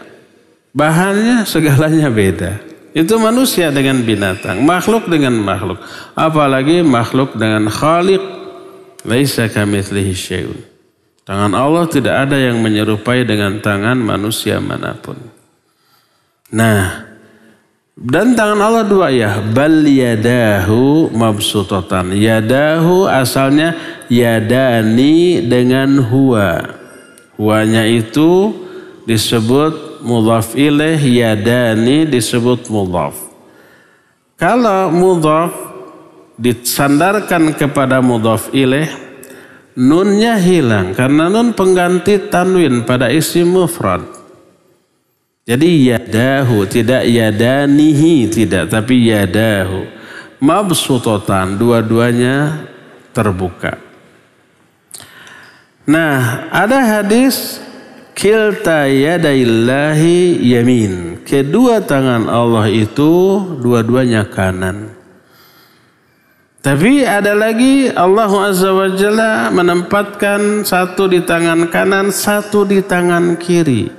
Bahannya segalanya beda. Itu manusia dengan binatang. Makhluk dengan makhluk. Apalagi makhluk dengan khaliq. Laisa kamitslihi syai'un. Tangan Allah tidak ada yang menyerupai dengan tangan manusia manapun. Nah, dan tangan Allah dua ya. Bal yadahu mabsutatan. Yadahu asalnya yadani dengan huwa. Huwanya itu disebut mudhaf ilaih, yadani disebut mudhaf. Kalau mudhaf disandarkan kepada mudhaf ilaih, nunnya hilang karena nun pengganti tanwin pada isim mufrad. Jadi yadahu, tidak yadanihi, tidak, tapi yadahu. Mabsutatan, dua-duanya terbuka. Nah, ada hadis kilta yadaillahi yamin. Kedua tangan Allah itu dua-duanya kanan. Tapi ada lagi Allah Azza wa Jalla menempatkan satu di tangan kanan, satu di tangan kiri.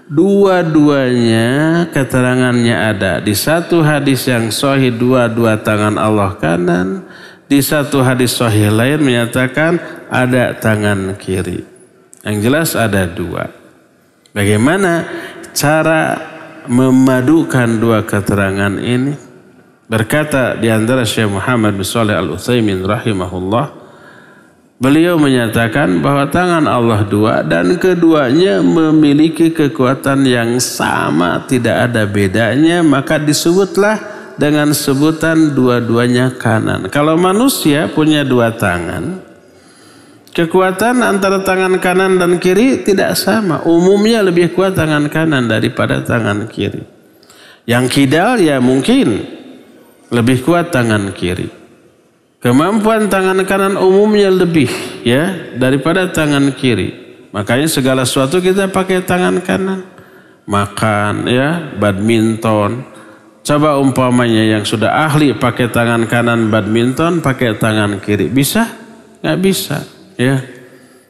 Dua-duanya keterangannya ada. Di satu hadis yang sahih dua-dua tangan Allah kanan. Di satu hadis sahih lain menyatakan ada tangan kiri. Yang jelas ada dua. Bagaimana cara memadukan dua keterangan ini? Berkata di antara Syekh Muhammad bin Shalih Al-Utsaimin rahimahullah, beliau menyatakan bahwa tangan Allah dua dan keduanya memiliki kekuatan yang sama, tidak ada bedanya, maka disebutlah dengan sebutan dua-duanya kanan. Kalau manusia punya dua tangan, kekuatan antara tangan kanan dan kiri tidak sama. Umumnya lebih kuat tangan kanan daripada tangan kiri. Yang kidal ya mungkin lebih kuat tangan kiri. Kemampuan tangan kanan umumnya lebih ya daripada tangan kiri. Makanya segala sesuatu kita pakai tangan kanan. Makan ya, badminton. Coba umpamanya yang sudah ahli pakai tangan kanan badminton, pakai tangan kiri. Bisa? Nggak bisa ya.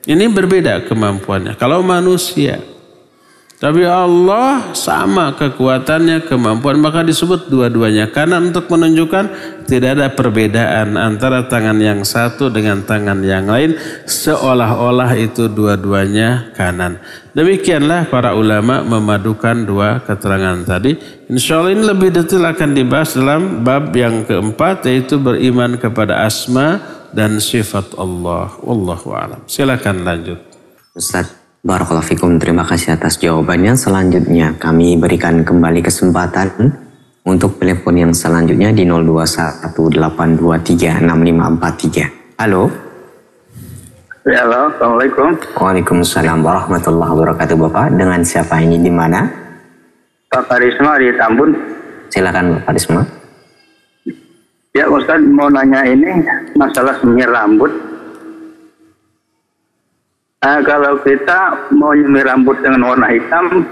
Ini berbeda kemampuannya. Kalau manusia, tapi Allah sama kekuatannya, kemampuan, maka disebut dua-duanya kanan untuk menunjukkan tidak ada perbedaan antara tangan yang satu dengan tangan yang lain, seolah-olah itu dua-duanya kanan. Demikianlah para ulama memadukan dua keterangan tadi. Insya Allah ini lebih detail akan dibahas dalam bab yang keempat, yaitu beriman kepada asma dan sifat Allah. Wallahu a'lam. Silakan lanjut. Ustaz, barakallahu fikum, terima kasih atas jawabannya. Selanjutnya kami berikan kembali kesempatan untuk telepon yang selanjutnya di 0218236543. Halo. Ya, halo. Assalamualaikum. Waalaikumsalam warahmatullahi wabarakatuh. Bapak, dengan siapa ini di mana? Pak Karisma di Tambun. Silakan Pak Karisma. Ya Ustaz, mau nanya ini masalah semir rambut. Kalau kita mau nyemir rambut dengan warna hitam,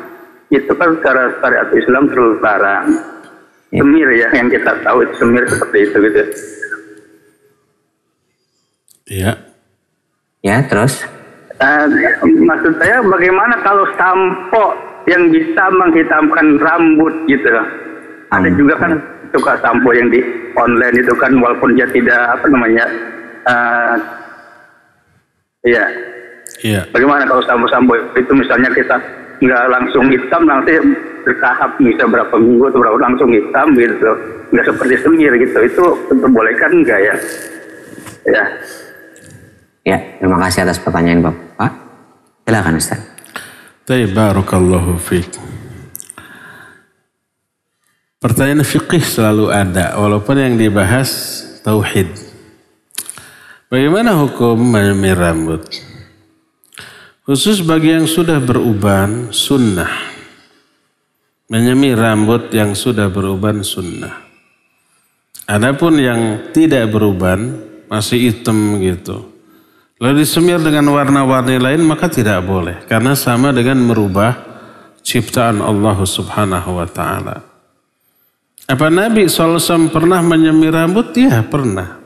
itu kan secara syariat Islam terlarang. Semir ya, yang kita tahu itu semir seperti itu gitu. Iya. Ya, terus? Maksud saya bagaimana kalau sampo yang bisa menghitamkan rambut gitu loh. Ada juga kan suka sampo yang di online itu kan, walaupun dia tidak iya. Bagaimana kalau sampo-sampo itu misalnya kita nggak langsung hitam, nanti bertahap bisa berapa minggu atau berapa langsung hitam gitu, nggak seperti semir gitu, itu diperbolehkan nggak ya? Ya, terima kasih atas pertanyaan Bapak. Silakan Ustaz. Barakallahu fiik. Pertanyaan fikih selalu ada, walaupun yang dibahas tauhid. Bagaimana hukum menyemir rambut? Khusus bagi yang sudah beruban, sunnah. Menyemir rambut yang sudah beruban, sunnah. Adapun yang tidak beruban, masih hitam gitu, lalu disemir dengan warna-warni lain, maka tidak boleh. Karena sama dengan merubah ciptaan Allah subhanahu wa ta'ala. Apa Nabi SAW pernah menyemir rambut? Ya, pernah.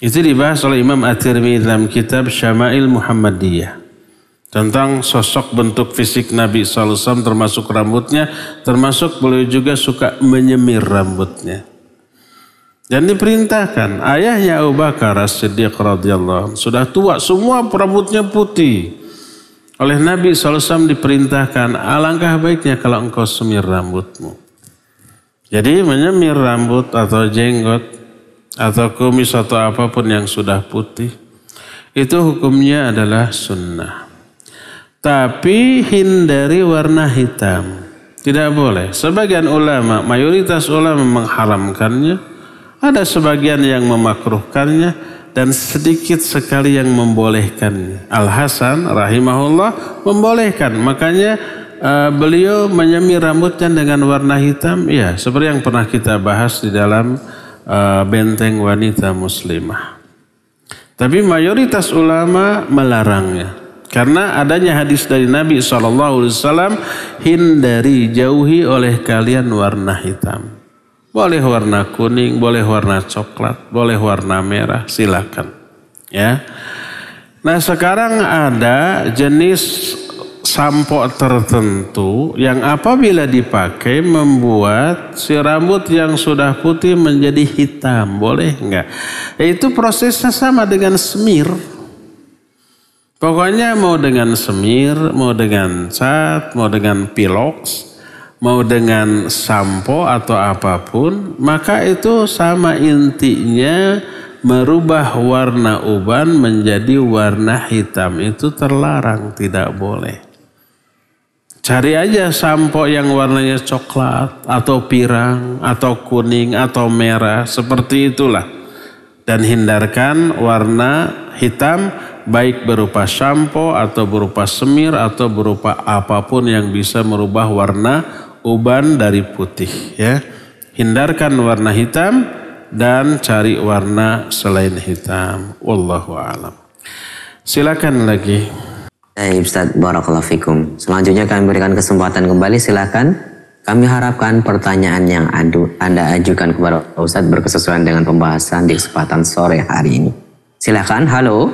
Itu dibahas oleh Imam At-Tirmidzi dalam kitab Syama'il Muhammadiyah. Tentang sosok bentuk fisik Nabi SAW, termasuk rambutnya, termasuk beliau juga suka menyemir rambutnya. Dan diperintahkan, ayahnya Abu Bakar As-Siddiq radhiyallahu anhu sudah tua, semua rambutnya putih. Oleh Nabi SAW diperintahkan, alangkah baiknya kalau engkau semir rambutmu. Jadi menyemir rambut atau jenggot atau kumis atau apapun yang sudah putih, itu hukumnya adalah sunnah. Tapi hindari warna hitam. Tidak boleh. Sebagian ulama, mayoritas ulama mengharamkannya. Ada sebagian yang memakruhkannya dan sedikit sekali yang membolehkannya. Al-Hasan rahimahullah membolehkan. Makanya beliau menyemir rambutnya dengan warna hitam. Ya, seperti yang pernah kita bahas di dalam benteng wanita muslimah. Tapi mayoritas ulama melarangnya. Karena adanya hadis dari Nabi SAW, hindari, jauhi oleh kalian warna hitam. Boleh warna kuning, boleh warna coklat, boleh warna merah, silakan. Ya. Nah sekarang ada jenis sampo tertentu yang apabila dipakai membuat si rambut yang sudah putih menjadi hitam. Boleh enggak? Itu prosesnya sama dengan semir. Pokoknya mau dengan semir, mau dengan cat, mau dengan pilox, mau dengan sampo atau apapun, maka itu sama intinya merubah warna uban menjadi warna hitam. Itu terlarang, tidak boleh. Cari aja sampo yang warnanya coklat atau pirang atau kuning atau merah, seperti itulah. Dan hindarkan warna hitam, baik berupa sampo atau berupa semir atau berupa apapun yang bisa merubah warna uban dari putih. Ya, hindarkan warna hitam dan cari warna selain hitam. Wallahu a'lam. Silakan lagi. Ustaz, barakallahu fikum. Selanjutnya kami berikan kesempatan kembali, silakan. Kami harapkan pertanyaan yang Anda ajukan kepada Ustaz berkesesuaian dengan pembahasan di kesempatan sore hari ini. Silakan, halo.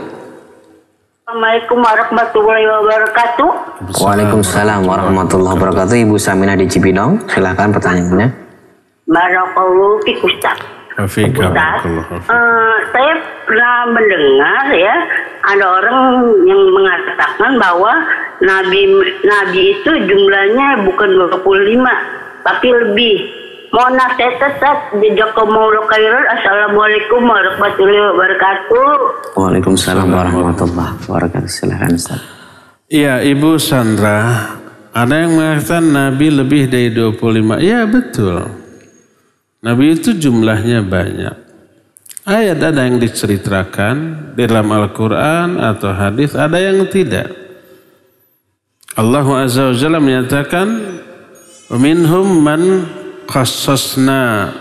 Assalamualaikum warahmatullahi wabarakatuh. Waalaikumsalam warahmatullahi wabarakatuh. Ibu Samina di Cibinong, silakan pertanyaannya. Barakallahu fiik Ustaz. Saya pernah mendengar ya, ada orang yang mengatakan bahwa nabi itu jumlahnya bukan 25 tapi lebih. Mohon nasihat Ustaz, jazakumullahu khairan. Assalamualaikum warahmatullahi wabarakatuh. Waalaikumsalam warahmatullahi wabarakatuh. Silakan Ustaz. Iya, Ibu Sandra, ada yang mengatakan nabi lebih dari 25. Iya, betul. Nabi itu jumlahnya banyak. Ayat ada yang diceritakan di dalam Al-Quran atau hadis, ada yang tidak. Allah Azza wa Jalla menyatakan, "Minhum man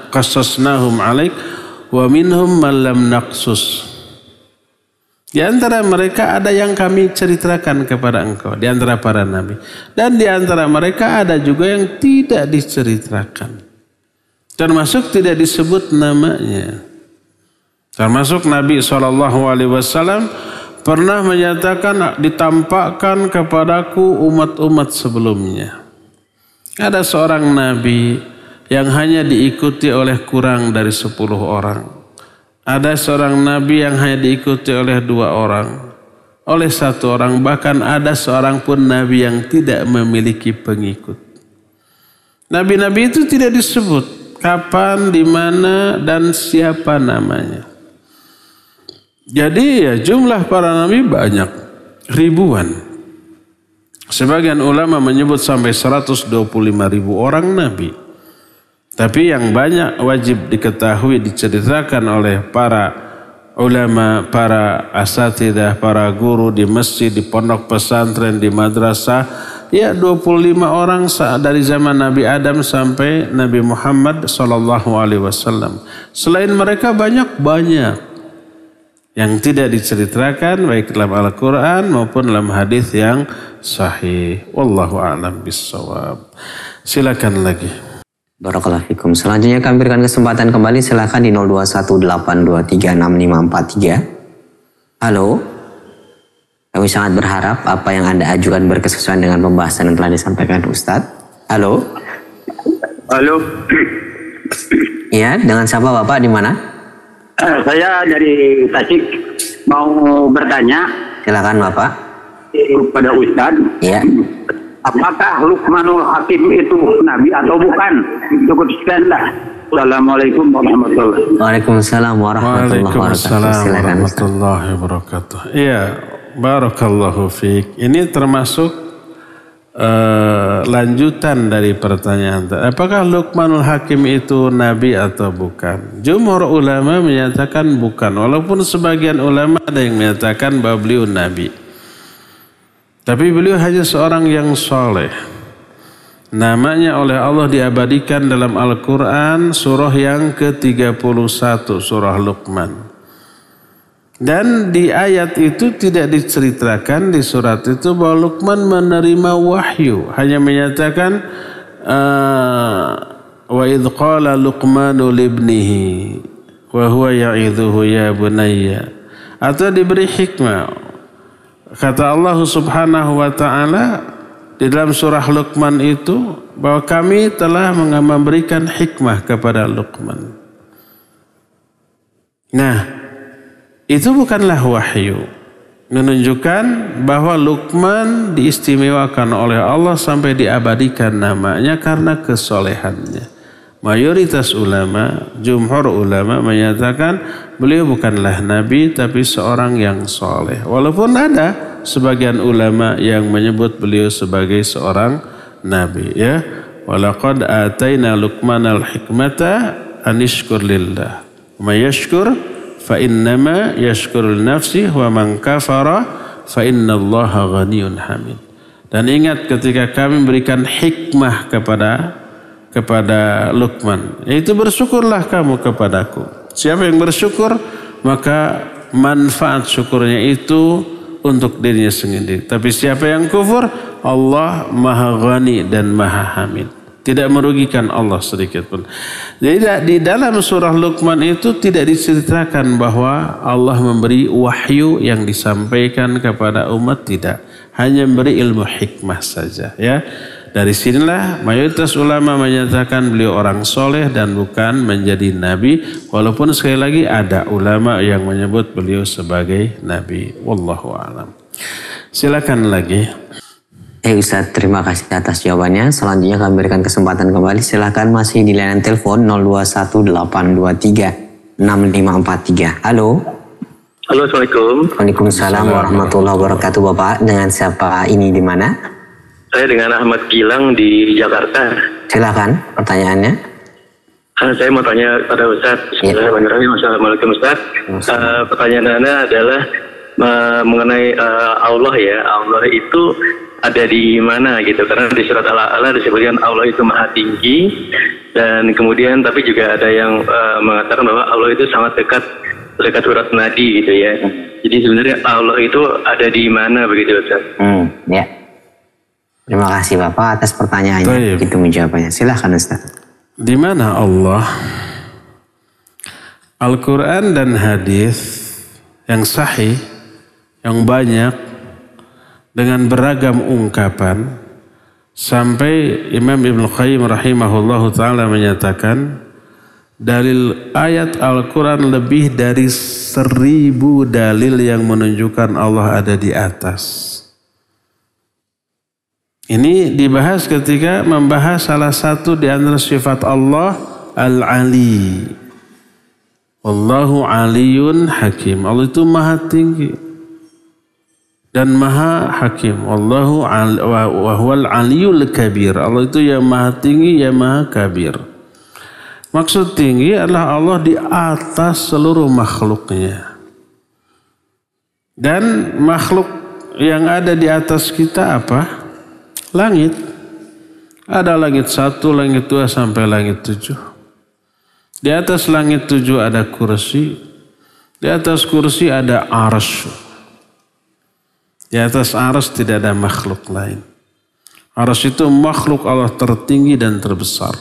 qasasnahum alaik, wa minhum man lam naqsus." Di antara mereka ada yang kami ceritakan kepada engkau, di antara para nabi. Dan di antara mereka ada juga yang tidak diceritakan. Termasuk tidak disebut namanya. Termasuk Nabi SAW pernah menyatakan, ditampakkan kepadaku umat-umat sebelumnya. Ada seorang nabi yang hanya diikuti oleh kurang dari 10 orang. Ada seorang nabi yang hanya diikuti oleh 2 orang, oleh 1 orang, bahkan ada seorang pun nabi yang tidak memiliki pengikut. Nabi-nabi itu tidak disebut kapan, di mana, dan siapa namanya. Jadi ya jumlah para nabi banyak, ribuan. Sebagian ulama menyebut sampai 125.000 orang nabi. Tapi yang banyak wajib diketahui, diceritakan oleh para ulama, para asatidah, para guru di masjid, di pondok pesantren, di madrasah, ya 25 orang dari zaman Nabi Adam sampai Nabi Muhammad SAW. Selain mereka banyak yang tidak diceritakan baik dalam Al-Quran maupun dalam hadis yang sahih. Wallahu a'lam bissawab. Silakan lagi. Barakallahu fikum. Selanjutnya kami berikan kesempatan kembali, silakan di 0218236543. Halo. Kami sangat berharap apa yang Anda ajukan berkesesuaian dengan pembahasan yang telah disampaikan Ustadz. Halo. Halo. Iya, dengan siapa Bapak, di mana? Saya dari Tasik, mau bertanya. Silakan Bapak. Kepada Ustadz. Iya. Apakah Luqmanul Hakim itu nabi atau bukan? Cukup sekian dah. Assalamualaikum warahmatullahi wabarakatuh. Waalaikumsalam warahmatullahi wabarakatuh. Iya, barakallahu fiik. Ini termasuk lanjutan dari pertanyaan. Apakah Luqmanul Hakim itu nabi atau bukan? Jumhur ulama menyatakan bukan. Walaupun sebagian ulama ada yang menyatakan bahwa beliau nabi. Tapi beliau hanya seorang yang soleh. Namanya oleh Allah diabadikan dalam Al-Quran surah yang ke-31, surah Luqman. Dan di ayat itu tidak diceritakan di surat itu bahwa Luqman menerima wahyu. Hanya menyatakan wa idh qala Luqmanu libnihi wa huwa ya'idhuhu ya bunayya. Atau diberi hikmah. Kata Allah Subhanahu wa ta'ala di dalam surah Luqman itu bahwa kami telah memberikan hikmah kepada Luqman. Nah, itu bukanlah wahyu. Menunjukkan bahwa Luqman diistimewakan oleh Allah sampai diabadikan namanya karena kesolehannya. Mayoritas ulama, jumhur ulama menyatakan beliau bukanlah nabi tapi seorang yang soleh. Walaupun ada sebagian ulama yang menyebut beliau sebagai seorang nabi. Ya, walaqad ataina Luqmanal hikmata anishkur lillah. May yashkur fa innama yashkuru li nafsihi wa man kafara fa innallaha ghaniyyun hamid. Dan ingat ketika kami berikan hikmah kepada Luqman, yaitu bersyukurlah kamu kepadaku. Siapa yang bersyukur maka manfaat syukurnya itu untuk dirinya sendiri. Tapi siapa yang kufur, Allah maha ghani dan maha hamid, tidak merugikan Allah sedikit pun. Jadi di dalam surah Luqman itu tidak diceritakan bahwa Allah memberi wahyu yang disampaikan kepada umat, tidak. Hanya memberi ilmu hikmah saja, ya. Dari sinilah mayoritas ulama menyatakan beliau orang soleh dan bukan menjadi nabi. Walaupun sekali lagi ada ulama yang menyebut beliau sebagai nabi. Wallahu a'lam. Silakan lagi. Ustaz, terima kasih atas jawabannya. Selanjutnya kami berikan kesempatan kembali. Silakan masih di layanan telepon 0218236543. Halo. Halo, Assalamualaikum. Waalaikumsalam warahmatullahi wabarakatuh. Bapak, dengan siapa ini, di mana? Saya dengan Ahmad Gilang di Jakarta. Silakan pertanyaannya. Saya mau tanya pada Ustaz. Bismillahirrahmanirrahim. Assalamualaikum Ustaz. Pertanyaan Anda adalah mengenai Allah ya. Allah itu ada di mana gitu? Karena di surat Al-A'la disebutkan Allah itu maha tinggi. Dan kemudian tapi juga ada yang mengatakan bahwa Allah itu sangat dekat urat nadi gitu ya. Jadi sebenarnya Allah itu ada di mana begitu Ustaz? Ya. Terima kasih Bapak atas pertanyaannya. Begitu menjawabnya. Silahkan Ustaz. Di mana Allah? Al-Quran dan hadis yang sahih, yang banyak dengan beragam ungkapan Sampai Imam Ibnu Qayyim rahimahullahu ta'ala menyatakan, dalil ayat Al-Quran lebih dari 1000 dalil yang menunjukkan Allah ada di atas. Ini dibahas ketika membahas salah satu di antara sifat Allah, Al-Ali. Wallahu aliyun hakim. Allah itu maha tinggi dan maha hakim. Wallahu wa huwal aliyul kabir. Allah itu yang maha tinggi, yang maha kabir. Maksud tinggi adalah Allah di atas seluruh makhluknya. Dan makhluk yang ada di atas kita apa? Langit. Ada langit 1, langit 2 sampai langit 7. Di atas langit 7 ada kursi. Di atas kursi ada arsy. Di atas arsy tidak ada makhluk lain. Arsy itu makhluk Allah tertinggi dan terbesar.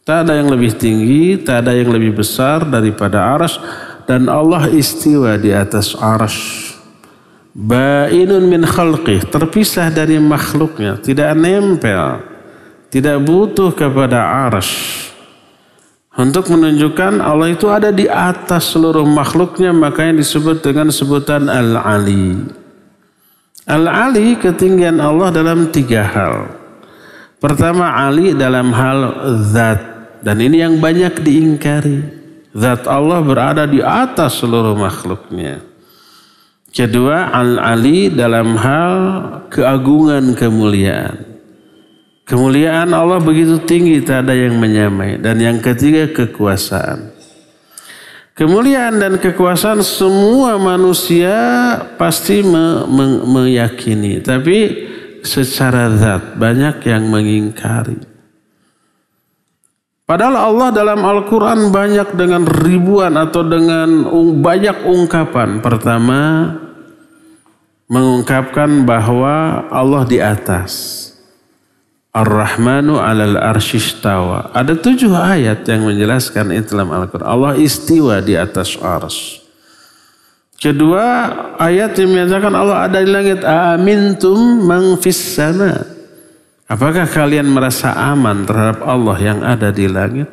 Tak ada yang lebih tinggi, tak ada yang lebih besar daripada arsy. Dan Allah istiwa di atas arsy. Ba'inun min khalqih, terpisah dari makhluknya, tidak nempel, tidak butuh kepada arsy. Untuk menunjukkan Allah itu ada di atas seluruh makhluknya, makanya disebut dengan sebutan Al-Ali. Al-Ali ketinggian Allah dalam 3 hal. Pertama, Ali dalam hal zat, dan ini yang banyak diingkari. Zat Allah berada di atas seluruh makhluknya. Kedua, Al-Ali dalam hal keagungan kemuliaan. Kemuliaan Allah begitu tinggi, tak ada yang menyamai. Dan yang ketiga, kekuasaan. Kemuliaan dan kekuasaan semua manusia pasti meyakini. Tapi secara zat banyak yang mengingkari. Padahal Allah dalam Al-Quran banyak dengan ribuan atau dengan banyak ungkapan. Pertama, mengungkapkan bahwa Allah di atas. Ar-Rahmanu 'alal arsy istawa. Ada 7 ayat yang menjelaskan itu dalam Al-Quran. Allah istiwa di atas arsy. Kedua, ayat yang menyatakan Allah ada di langit. Amintum man fis sama. Apakah kalian merasa aman terhadap Allah yang ada di langit?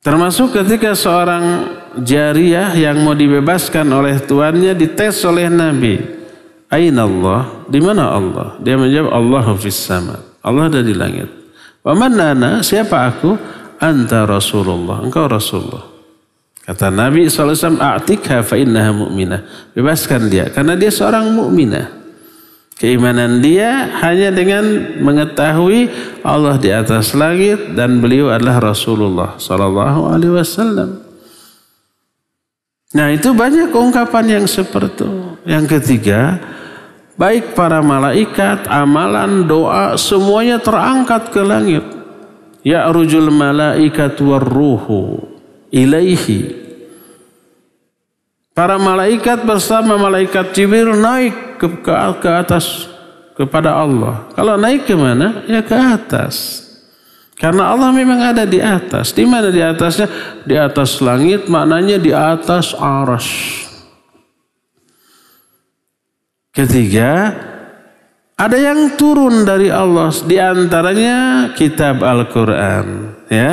Termasuk ketika seorang jariyah yang mau dibebaskan oleh tuannya dites oleh Nabi. Aina Allah? Di mana Allah? Dia menjawab, Allahu fis sama. Allah ada di langit. Wa man ana? Siapa aku? Anta Rasulullah. Engkau Rasulullah. Kata Nabi SAW, a'tikha fa innaha mu'minah. Bebaskan dia karena dia seorang mukminah. Keimanan dia hanya dengan mengetahui Allah di atas langit dan beliau adalah Rasulullah sallallahu alaihi wasallam. Nah, itu banyak ungkapan yang seperti itu. Yang ketiga, baik para malaikat, amalan, doa semuanya terangkat ke langit. Ya'rujul malaikatu warruhu ilaihi. Para malaikat bersama malaikat Jibril naik ke atas kepada Allah. Kalau naik ke mana? Ya ke atas. Karena Allah memang ada di atas. Di mana di atasnya? Di atas langit, maknanya di atas arsy. Ketiga, ada yang turun dari Allah. Di antaranya kitab Al-Quran. Ya.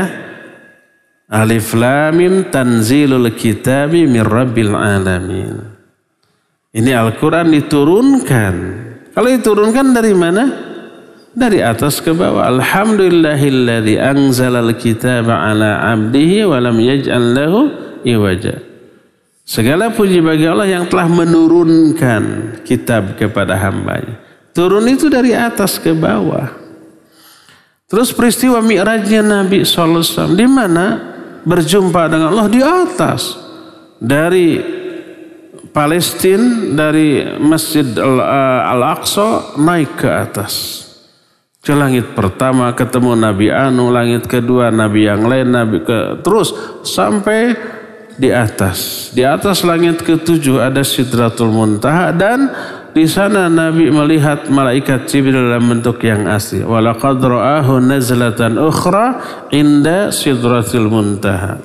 Alif Lam Mim tanzilul kitabi min rabbil alamin. Ini Al-Quran diturunkan. Kalau diturunkan dari mana? Dari atas ke bawah. Alhamdulillahilladzi anzalal kitaba ala abdihi wa lam yaj'al lahu iwaja. Segala puji bagi Allah yang telah menurunkan kitab kepada hambanya. Turun itu dari atas ke bawah. Terus peristiwa Mi'rajnya Nabi SAW. Di mana? Berjumpa dengan Allah di atas. Dari Palestina, dari Masjid Al-Aqsa naik ke atas. Ke langit pertama ketemu Nabi Anu, langit kedua Nabi yang lain, terus sampai di atas. Di atas langit ke-7 ada Sidratul Muntaha dan di sana Nabi melihat malaikat Jibril dalam bentuk yang asli. Walaqad ra'ahu nazlatan ukhra inda Sidratil Muntaha.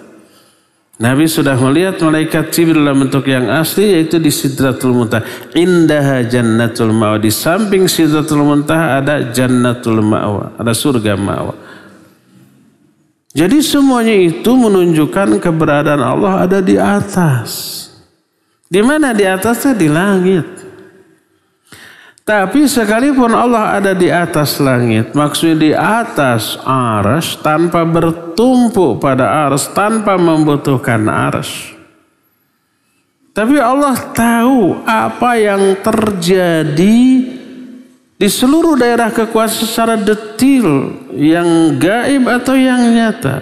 Nabi sudah melihat malaikat Jibril dalam bentuk yang asli, yaitu di Sidratul Muntaha. Indaha Jannatul Ma'wa. Di samping Sidratul Muntaha ada Jannatul Ma'wa, ada surga Ma'wa. Jadi semuanya itu menunjukkan keberadaan Allah ada di atas. Di mana di atasnya? Di langit. Tapi sekalipun Allah ada di atas langit, maksudnya di atas arsy, tanpa bertumpu pada arsy, tanpa membutuhkan arsy. Tapi Allah tahu apa yang terjadi di seluruh daerah kekuasaan secara detil, yang gaib atau yang nyata.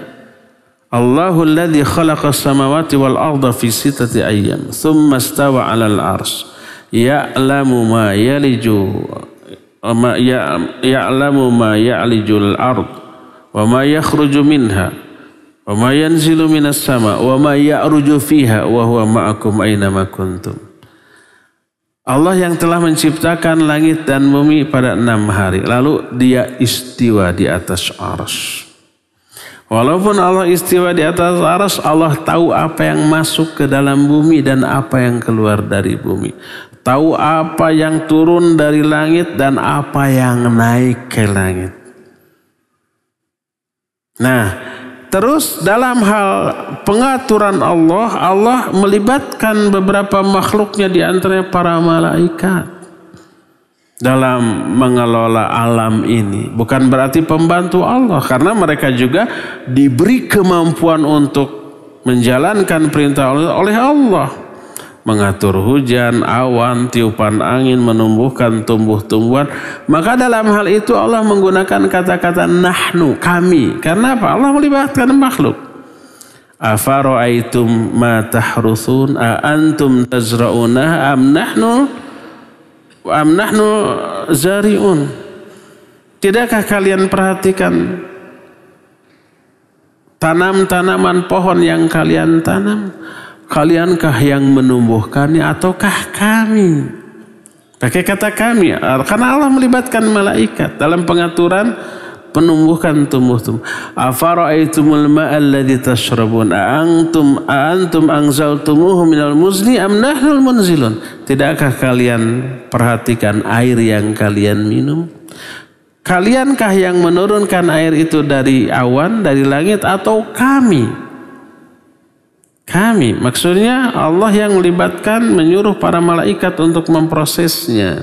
Allahul ladzi khalaqas samawati wal arda fi sittati ayyam, tsumma istawa 'alal arsy. Ya'lamu ma ya'lijul ard wa ma yakhruju minha wa ma yanzilu minas sama wa ma ya'ruju fiha wa huwa ma'akum aina ma kuntum. Allah yang telah menciptakan langit dan bumi pada 6 hari, lalu dia istiwa di atas arsy. Walaupun Allah istiwa di atas arsy, Allah tahu apa yang masuk ke dalam bumi dan apa yang keluar dari bumi. Tahu apa yang turun dari langit dan apa yang naik ke langit. Nah, terus dalam hal pengaturan Allah, Allah melibatkan beberapa makhluknya, di antaranya para malaikat dalam mengelola alam ini. Bukan berarti pembantu Allah, karena mereka juga diberi kemampuan untuk menjalankan perintah Allah oleh Allah. Mengatur hujan, awan, tiupan angin, menumbuhkan tumbuh-tumbuhan. Maka dalam hal itu Allah menggunakan kata-kata nahnu, kami. Karena apa? Allah melibatkan makhluk. Afara'aitum ma tahruthun a antum tazra'unah am nahnu zari'un. Tidakkah kalian perhatikan tanam-tanaman pohon yang kalian tanam? Kaliankah yang menumbuhkannya ataukah kami? Pakai kata kami karena Allah melibatkan malaikat dalam pengaturan penumbuhan tumbuh-tumbuh. Afara'aitumul ma'al ladzi tashrabun antum anzaltumuhu minal muzni am nahnul munzilun. Tidakkah kalian perhatikan air yang kalian minum? Kaliankah yang menurunkan air itu dari awan, dari langit, atau kami? Kami, maksudnya Allah yang melibatkan, menyuruh para malaikat untuk memprosesnya.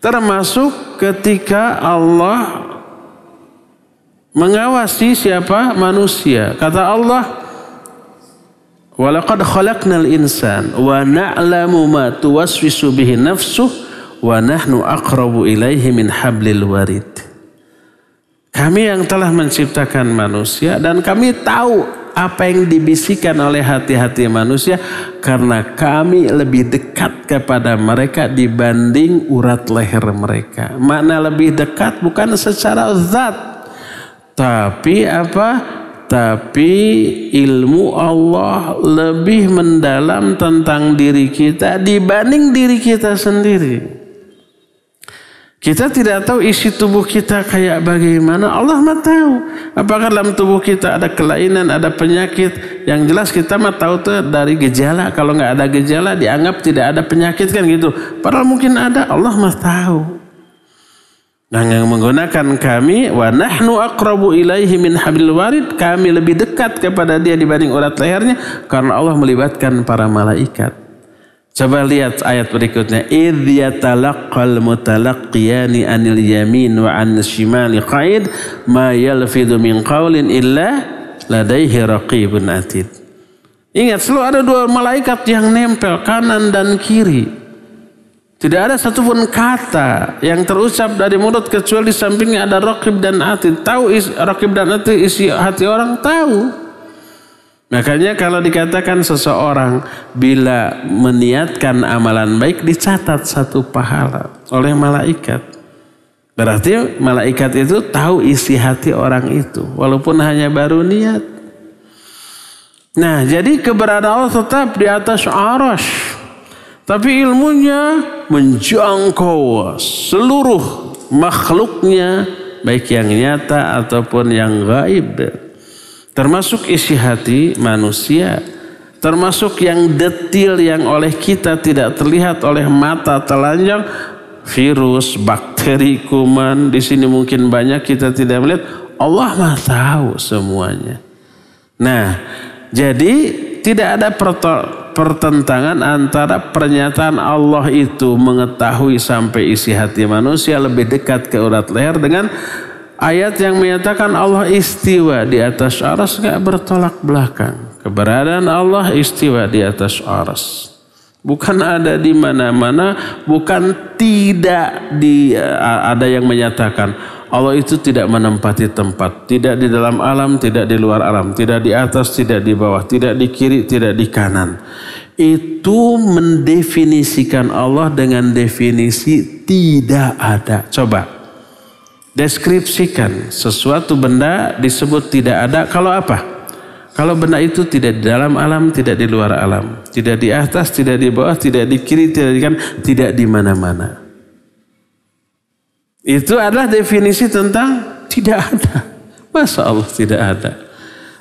Termasuk ketika Allah mengawasi siapa? Manusia. Kata Allah, walaqad khalaqnal insan wa na'lamu ma tuwaswisu bihi nafsuh wa nahnu aqrabu ilaihi min hablil warid. Kami yang telah menciptakan manusia dan kami tahu apa yang dibisikkan oleh hati-hati manusia, karena kami lebih dekat kepada mereka dibanding urat leher mereka. Makna lebih dekat bukan secara zat, tapi apa? Tapi ilmu Allah lebih mendalam tentang diri kita dibanding diri kita sendiri. Kita tidak tahu isi tubuh kita kayak bagaimana, Allah mah tahu. Apakah dalam tubuh kita ada kelainan, ada penyakit? Yang jelas kita mah tahu tuh dari gejala. Kalau nggak ada gejala dianggap tidak ada penyakit kan gitu. Padahal mungkin ada, Allah mah tahu. Nah, yang menggunakan kami, wa nahnu aqrabu ilaihi min hablil warid, kami lebih dekat kepada dia dibanding urat lehernya, karena Allah melibatkan para malaikat. Coba lihat ayat berikutnya. Idh yatalaqqal mutalaqqiyani anil yamin wa an shimali qa'id ma yalfidhu min qawlin illa ladaihi raqibun atid. Ingat, selalu ada 2 malaikat yang nempel kanan dan kiri. Tidak ada satupun kata yang terucap dari mulut kecuali di sampingnya ada raqib dan atid. Tahu raqib dan atid isi hati orang, tahu. Makanya kalau dikatakan seseorang bila meniatkan amalan baik dicatat 1 pahala oleh malaikat. Berarti malaikat itu tahu isi hati orang itu walaupun hanya baru niat. Nah, jadi keberadaan Allah tetap di atas arsy. Tapi ilmunya menjangkau seluruh makhluknya, baik yang nyata ataupun yang gaib. termasuk isi hati manusia, termasuk yang detil yang oleh kita tidak terlihat oleh mata telanjang, virus, bakteri, kuman, di sini mungkin banyak kita tidak melihat, Allah mah tahu semuanya. Nah, jadi tidak ada pertentangan antara pernyataan Allah itu mengetahui sampai isi hati manusia lebih dekat ke urat leher dengan ayat yang menyatakan Allah istiwa di atas arsy, gak bertolak belakang. Keberadaan Allah istiwa di atas arsy. Bukan ada di mana-mana, bukan tidak ada yang menyatakan Allah itu tidak menempati tempat, tidak di dalam alam, tidak di luar alam, tidak di atas, tidak di bawah, tidak di kiri, tidak di kanan. Itu mendefinisikan Allah dengan definisi tidak ada. Coba deskripsikan sesuatu benda disebut tidak ada. Kalau apa? Kalau benda itu tidak di dalam alam, tidak di luar alam, tidak di atas, tidak di bawah, tidak di kiri, tidak di kanan, tidak di mana-mana. Itu adalah definisi tentang tidak ada. Masa Allah tidak ada?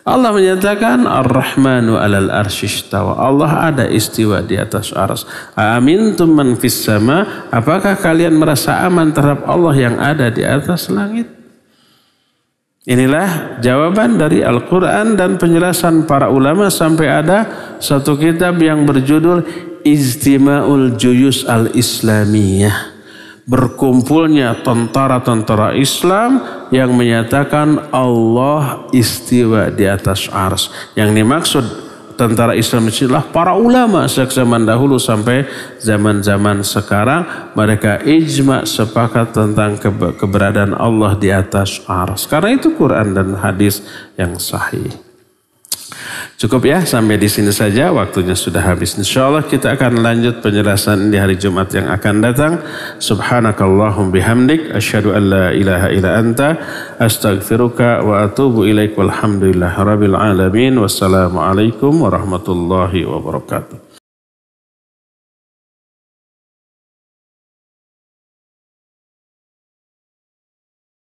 Allah menyatakan Ar-Rahmanu 'alal arsy istawa. Allah ada istiwa di atas arsy. Amintum man fis sama? Apakah kalian merasa aman terhadap Allah yang ada di atas langit? Inilah jawaban dari Al-Quran dan penjelasan para ulama sampai ada satu kitab yang berjudul Ijtima'ul Juyus Al-Islamiyah. Berkumpulnya tentara-tentara Islam yang menyatakan Allah istiwa di atas arsy. Yang dimaksud tentara Islam adalah para ulama sejak zaman dahulu sampai zaman-zaman sekarang. Mereka ijma sepakat tentang keberadaan Allah di atas arsy. Karena itu Quran dan hadis yang sahih. Cukup ya, sampai di sini saja, waktunya sudah habis. Insyaallah kita akan lanjut penjelasan di hari Jumat yang akan datang. Subhanakallahum bihamdik asyhadu an la ilaha illa anta astaghfiruka wa atubu ilaik walhamdulillahirabbil alamin. Wassalamualaikum warahmatullahi wabarakatuh.